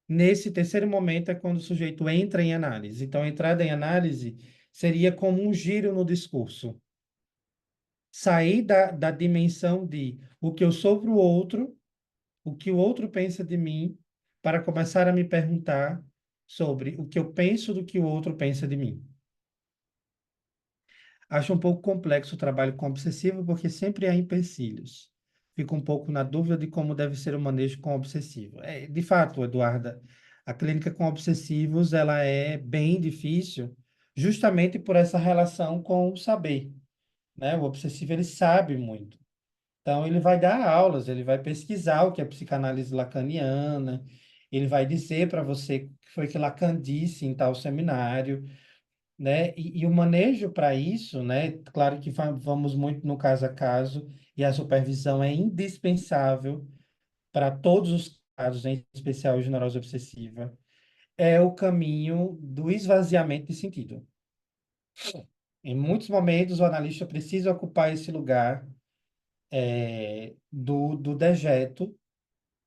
Nesse terceiro momento é quando o sujeito entra em análise. Então, a entrada em análise seria como um giro no discurso. Sair da dimensão de o que eu sou para o outro, o que o outro pensa de mim, para começar a me perguntar sobre o que eu penso do que o outro pensa de mim. Acho um pouco complexo o trabalho com obsessivo porque sempre há empecilhos. Fico um pouco na dúvida de como deve ser o manejo com obsessivo. De fato, Eduarda, a clínica com obsessivos ela é bem difícil, justamente por essa relação com o saber, né? O obsessivo ele sabe muito. Então ele vai dar aulas, ele vai pesquisar o que é psicanálise lacaniana, ele vai dizer para você o que foi que Lacan disse em tal seminário, né? E o manejo para isso, né? Claro que vamos muito no caso a caso, e a supervisão é indispensável para todos os casos, em especial de neurose obsessiva, é o caminho do esvaziamento de sentido. Em muitos momentos, o analista precisa ocupar esse lugar do dejeto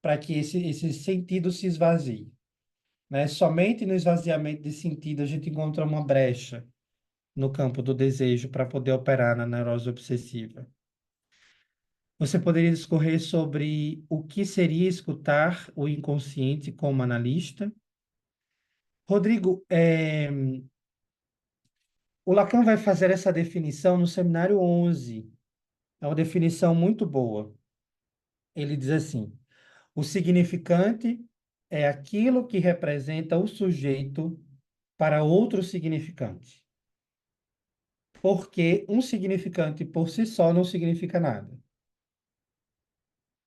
para que esse sentido se esvazie, né? Somente no esvaziamento de sentido a gente encontra uma brecha no campo do desejo para poder operar na neurose obsessiva. Você poderia discorrer sobre o que seria escutar o inconsciente como analista? Rodrigo, o Lacan vai fazer essa definição no seminário 11. É uma definição muito boa. Ele diz assim: o significante é aquilo que representa o sujeito para outro significante. Porque um significante por si só não significa nada.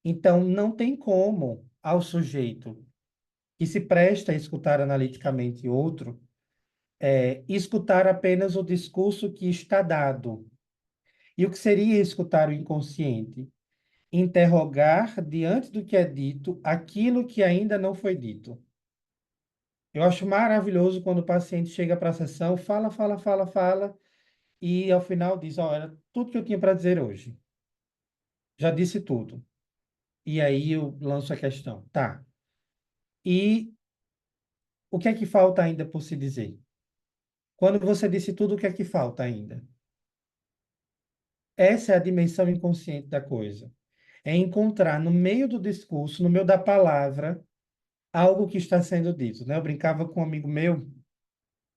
Então, não tem como ao sujeito que se presta a escutar analiticamente outro, escutar apenas o discurso que está dado. E o que seria escutar o inconsciente? Interrogar diante do que é dito aquilo que ainda não foi dito. Eu acho maravilhoso quando o paciente chega para a sessão, fala, fala, fala, fala, e ao final diz: Ó, era tudo que eu tinha para dizer hoje. Já disse tudo. E aí eu lanço a questão: tá. E o que é que falta ainda por se dizer? Quando você disse tudo, o que é que falta ainda? Essa é a dimensão inconsciente da coisa. É encontrar no meio do discurso, no meio da palavra, algo que está sendo dito, né? Eu brincava com um amigo meu,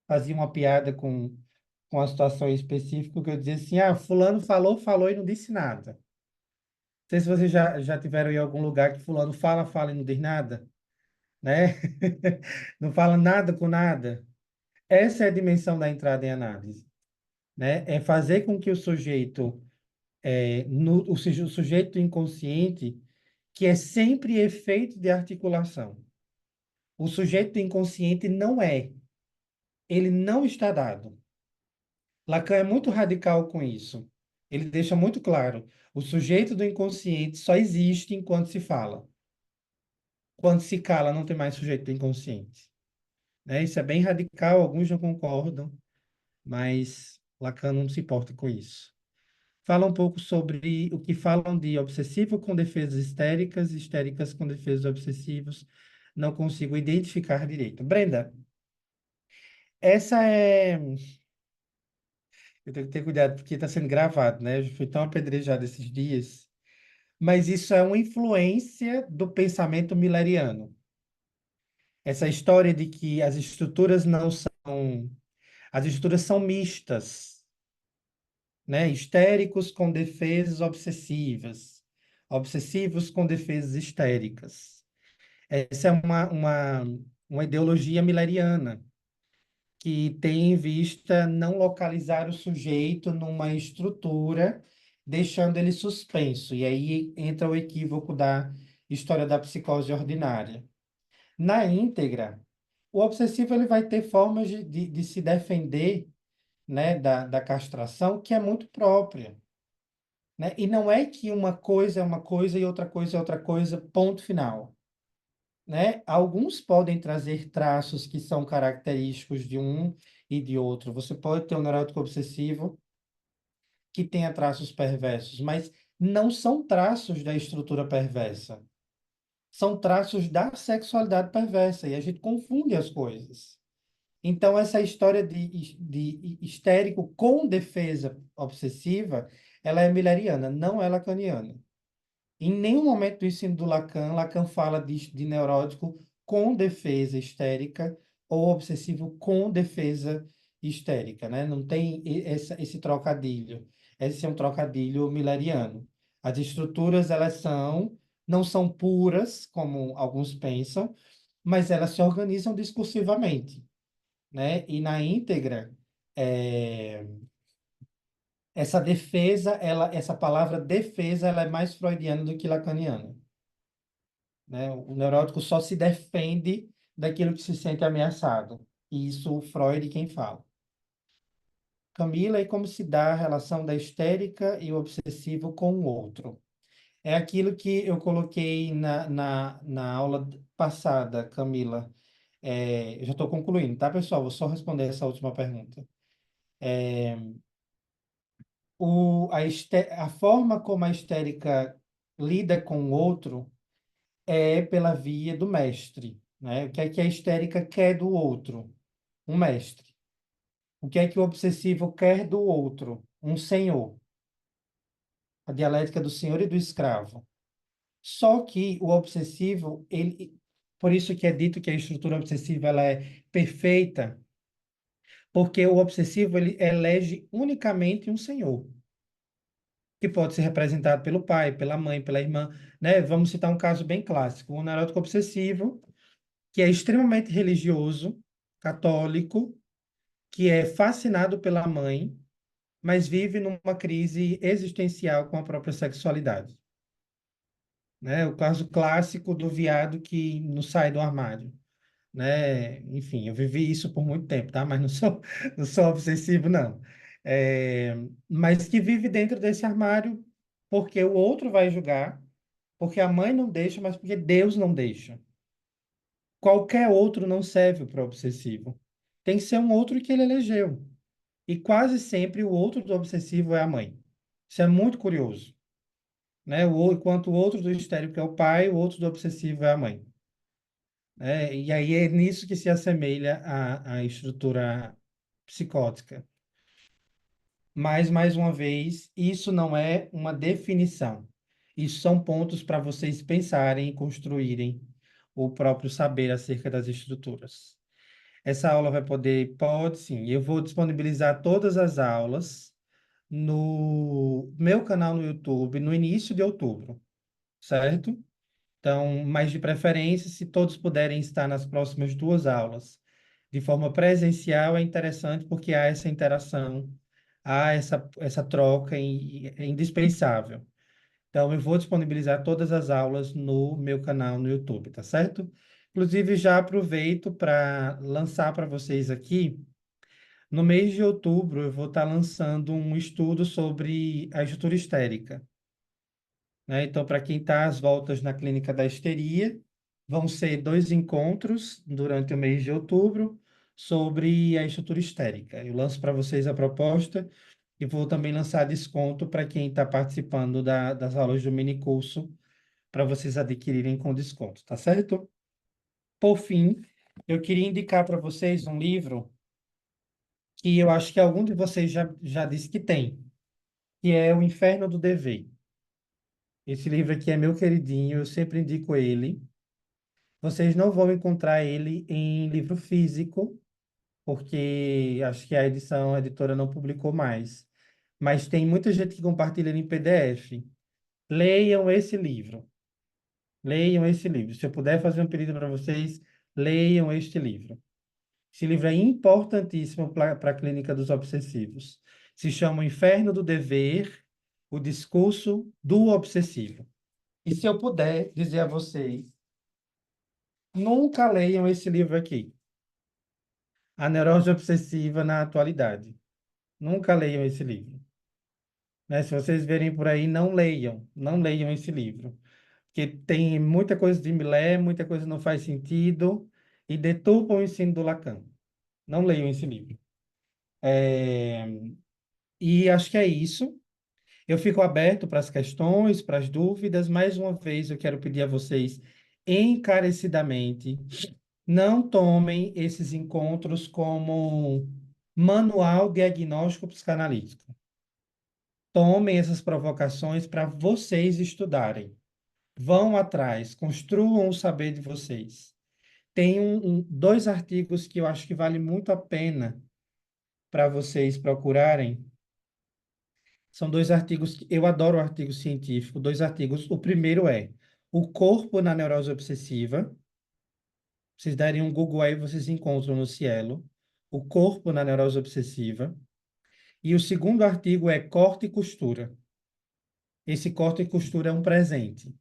fazia uma piada com a situação específica, que eu dizia assim: ah, fulano falou, falou e não disse nada. Não sei se vocês já tiveram em algum lugar que fulano fala, fala e não diz nada, né? Não fala nada com nada. Essa é a dimensão da entrada em análise, né? É fazer com que o sujeito, o sujeito inconsciente, que é sempre efeito de articulação. O sujeito inconsciente não é, ele não está dado. Lacan é muito radical com isso. Ele deixa muito claro, o sujeito do inconsciente só existe enquanto se fala. Quando se cala, não tem mais sujeito do inconsciente. Né? Isso é bem radical, alguns não concordam, mas Lacan não se importa com isso. Fala um pouco sobre o que falam de obsessivo com defesas histéricas, histéricas com defesas obsessivas. Não consigo identificar direito. Brenda, essa é. Eu tenho que ter cuidado porque está sendo gravado, né? Eu fui tão apedrejado esses dias. Mas isso é uma influência do pensamento milleriano. Essa história de que as estruturas não são. As estruturas são mistas, né? Histéricos com defesas obsessivas, obsessivos com defesas histéricas. Essa é uma ideologia milleriana, que tem em vista não localizar o sujeito numa estrutura, deixando ele suspenso. E aí entra o equívoco da história da psicose ordinária. Na íntegra, o obsessivo ele vai ter formas de se defender, né, da castração que é muito própria. Né? E não é que uma coisa é uma coisa e outra coisa é outra coisa, ponto final. Né? Alguns podem trazer traços que são característicos de um e de outro. Você pode ter um neurótico obsessivo que tenha traços perversos, mas não são traços da estrutura perversa. São traços da sexualidade perversa, e a gente confunde as coisas. Então, essa história de histérico com defesa obsessiva, ela é milleriana, não é lacaniana. Em nenhum momento do ensino do Lacan, Lacan fala de neurótico com defesa histérica ou obsessivo com defesa histérica, né? Não tem esse trocadilho. Esse é um trocadilho milleriano. As estruturas, não são puras, como alguns pensam, mas elas se organizam discursivamente, né? E na íntegra, é, essa palavra defesa, ela é mais freudiana do que lacaniana, né? O neurótico só se defende daquilo que se sente ameaçado. E isso Freud quem fala. Camila, e como se dá a relação da histérica e o obsessivo com o outro? É aquilo que eu coloquei na aula passada, Camila. Eu já estou concluindo, tá, pessoal? Vou só responder essa última pergunta. A forma como a histérica lida com o outro é pela via do mestre, né? O que é que a histérica quer do outro? Um mestre. O que é que o obsessivo quer do outro? Um senhor. A dialética do senhor e do escravo. Só que o obsessivo, por isso que é dito que a estrutura obsessiva ela é perfeita, porque o obsessivo ele elege unicamente um senhor, que pode ser representado pelo pai, pela mãe, pela irmã, né? Vamos citar um caso bem clássico, um neurótico obsessivo, que é extremamente religioso, católico, que é fascinado pela mãe, mas vive numa crise existencial com a própria sexualidade, né? O caso clássico do viado que não sai do armário, né? Enfim, eu vivi isso por muito tempo, tá? Mas não sou, não sou obsessivo, não. É, mas que vive dentro desse armário porque o outro vai julgar, porque a mãe não deixa, mas porque Deus não deixa. Qualquer outro não serve para o obsessivo. Tem que ser um outro que ele elegeu. E quase sempre o outro do obsessivo é a mãe. Isso é muito curioso, né? Enquanto o outro do histérico é o pai, o outro do obsessivo é a mãe. E aí é nisso que se assemelha a estrutura psicótica. Mas, mais uma vez, isso não é uma definição. Isso são pontos para vocês pensarem e construírem o próprio saber acerca das estruturas. Essa aula pode sim, eu vou disponibilizar todas as aulas no meu canal no YouTube no início de outubro, certo? Então, mas de preferência, se todos puderem estar nas próximas duas aulas de forma presencial, é interessante porque há essa interação, há essa troca é indispensável. Então, eu vou disponibilizar todas as aulas no meu canal no YouTube, tá certo? Inclusive, já aproveito para lançar para vocês aqui, no mês de outubro, eu vou estar lançando um estudo sobre a estrutura histérica, né? Então, para quem está às voltas na clínica da histeria, vão ser dois encontros durante o mês de outubro sobre a estrutura histérica. Eu lanço para vocês a proposta e vou também lançar desconto para quem está participando das aulas do mini curso, para vocês adquirirem com desconto, tá certo? Por fim, eu queria indicar para vocês um livro que eu acho que algum de vocês já disse que tem, que é O Inferno do Dever. Esse livro aqui é meu queridinho, eu sempre indico ele. Vocês não vão encontrar ele em livro físico, porque acho que a editora não publicou mais. Mas tem muita gente que compartilha ele em PDF. Leiam esse livro. Leiam esse livro. Se eu puder fazer um pedido para vocês, leiam este livro. Esse livro é importantíssimo para a clínica dos obsessivos. Se chama O Inferno do Dever, o discurso do obsessivo. E se eu puder dizer a vocês, nunca leiam esse livro aqui, A Neurose Obsessiva na Atualidade. Nunca leiam esse livro. Né? Se vocês verem por aí, não leiam esse livro. Porque tem muita coisa de Millet, muita coisa não faz sentido e deturpa o ensino do Lacan. Não leiam esse livro. É, E acho que é isso. Eu fico aberto para as questões, para as dúvidas. Mais uma vez, eu quero pedir a vocês encarecidamente, não tomem esses encontros como manual diagnóstico psicanalítico. Tomem essas provocações para vocês estudarem. Vão atrás, construam o saber de vocês. Tem dois artigos que eu acho que vale muito a pena para vocês procurarem. São dois artigos que eu adoro artigo científico, dois artigos. O primeiro é O Corpo na Neurose Obsessiva. Vocês derem um Google aí, vocês encontram no Cielo. O Corpo na Neurose Obsessiva. E o segundo artigo é Corte e Costura. Esse corte e costura é um presente,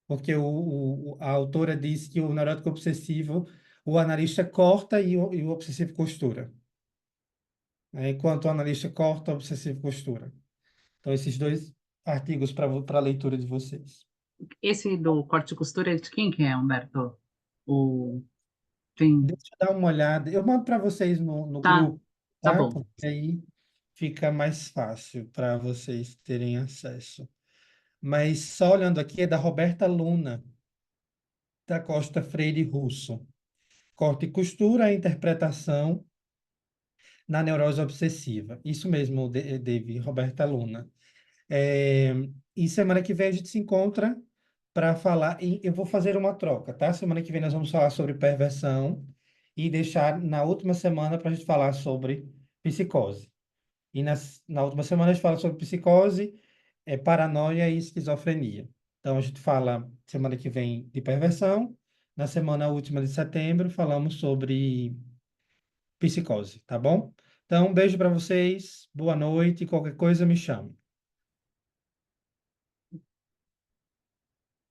porque a autora diz que o neurótico obsessivo, o analista corta e o obsessivo costura. Enquanto o analista corta, o obsessivo costura. Então, esses dois artigos para a leitura de vocês. Esse do corte e costura é de quem que é, Humberto? O... Tem... Deixa eu dar uma olhada. Eu mando para vocês no Tá, grupo, tá tá? bom. Porque aí fica mais fácil para vocês terem acesso. Mas só olhando aqui, é da Roberta Luna, da Costa Freire Russo. Corte e costura, a interpretação na neurose obsessiva. Isso mesmo, David, Roberta Luna. É, e semana que vem a gente se encontra para falar. E eu vou fazer uma troca, tá? Semana que vem nós vamos falar sobre perversão e deixar na última semana para a gente falar sobre psicose. E na última semana a gente fala sobre psicose, paranoia e esquizofrenia. Então a gente fala semana que vem de perversão. Na semana última de setembro falamos sobre psicose, tá bom? Então, um beijo para vocês, boa noite, qualquer coisa me chame.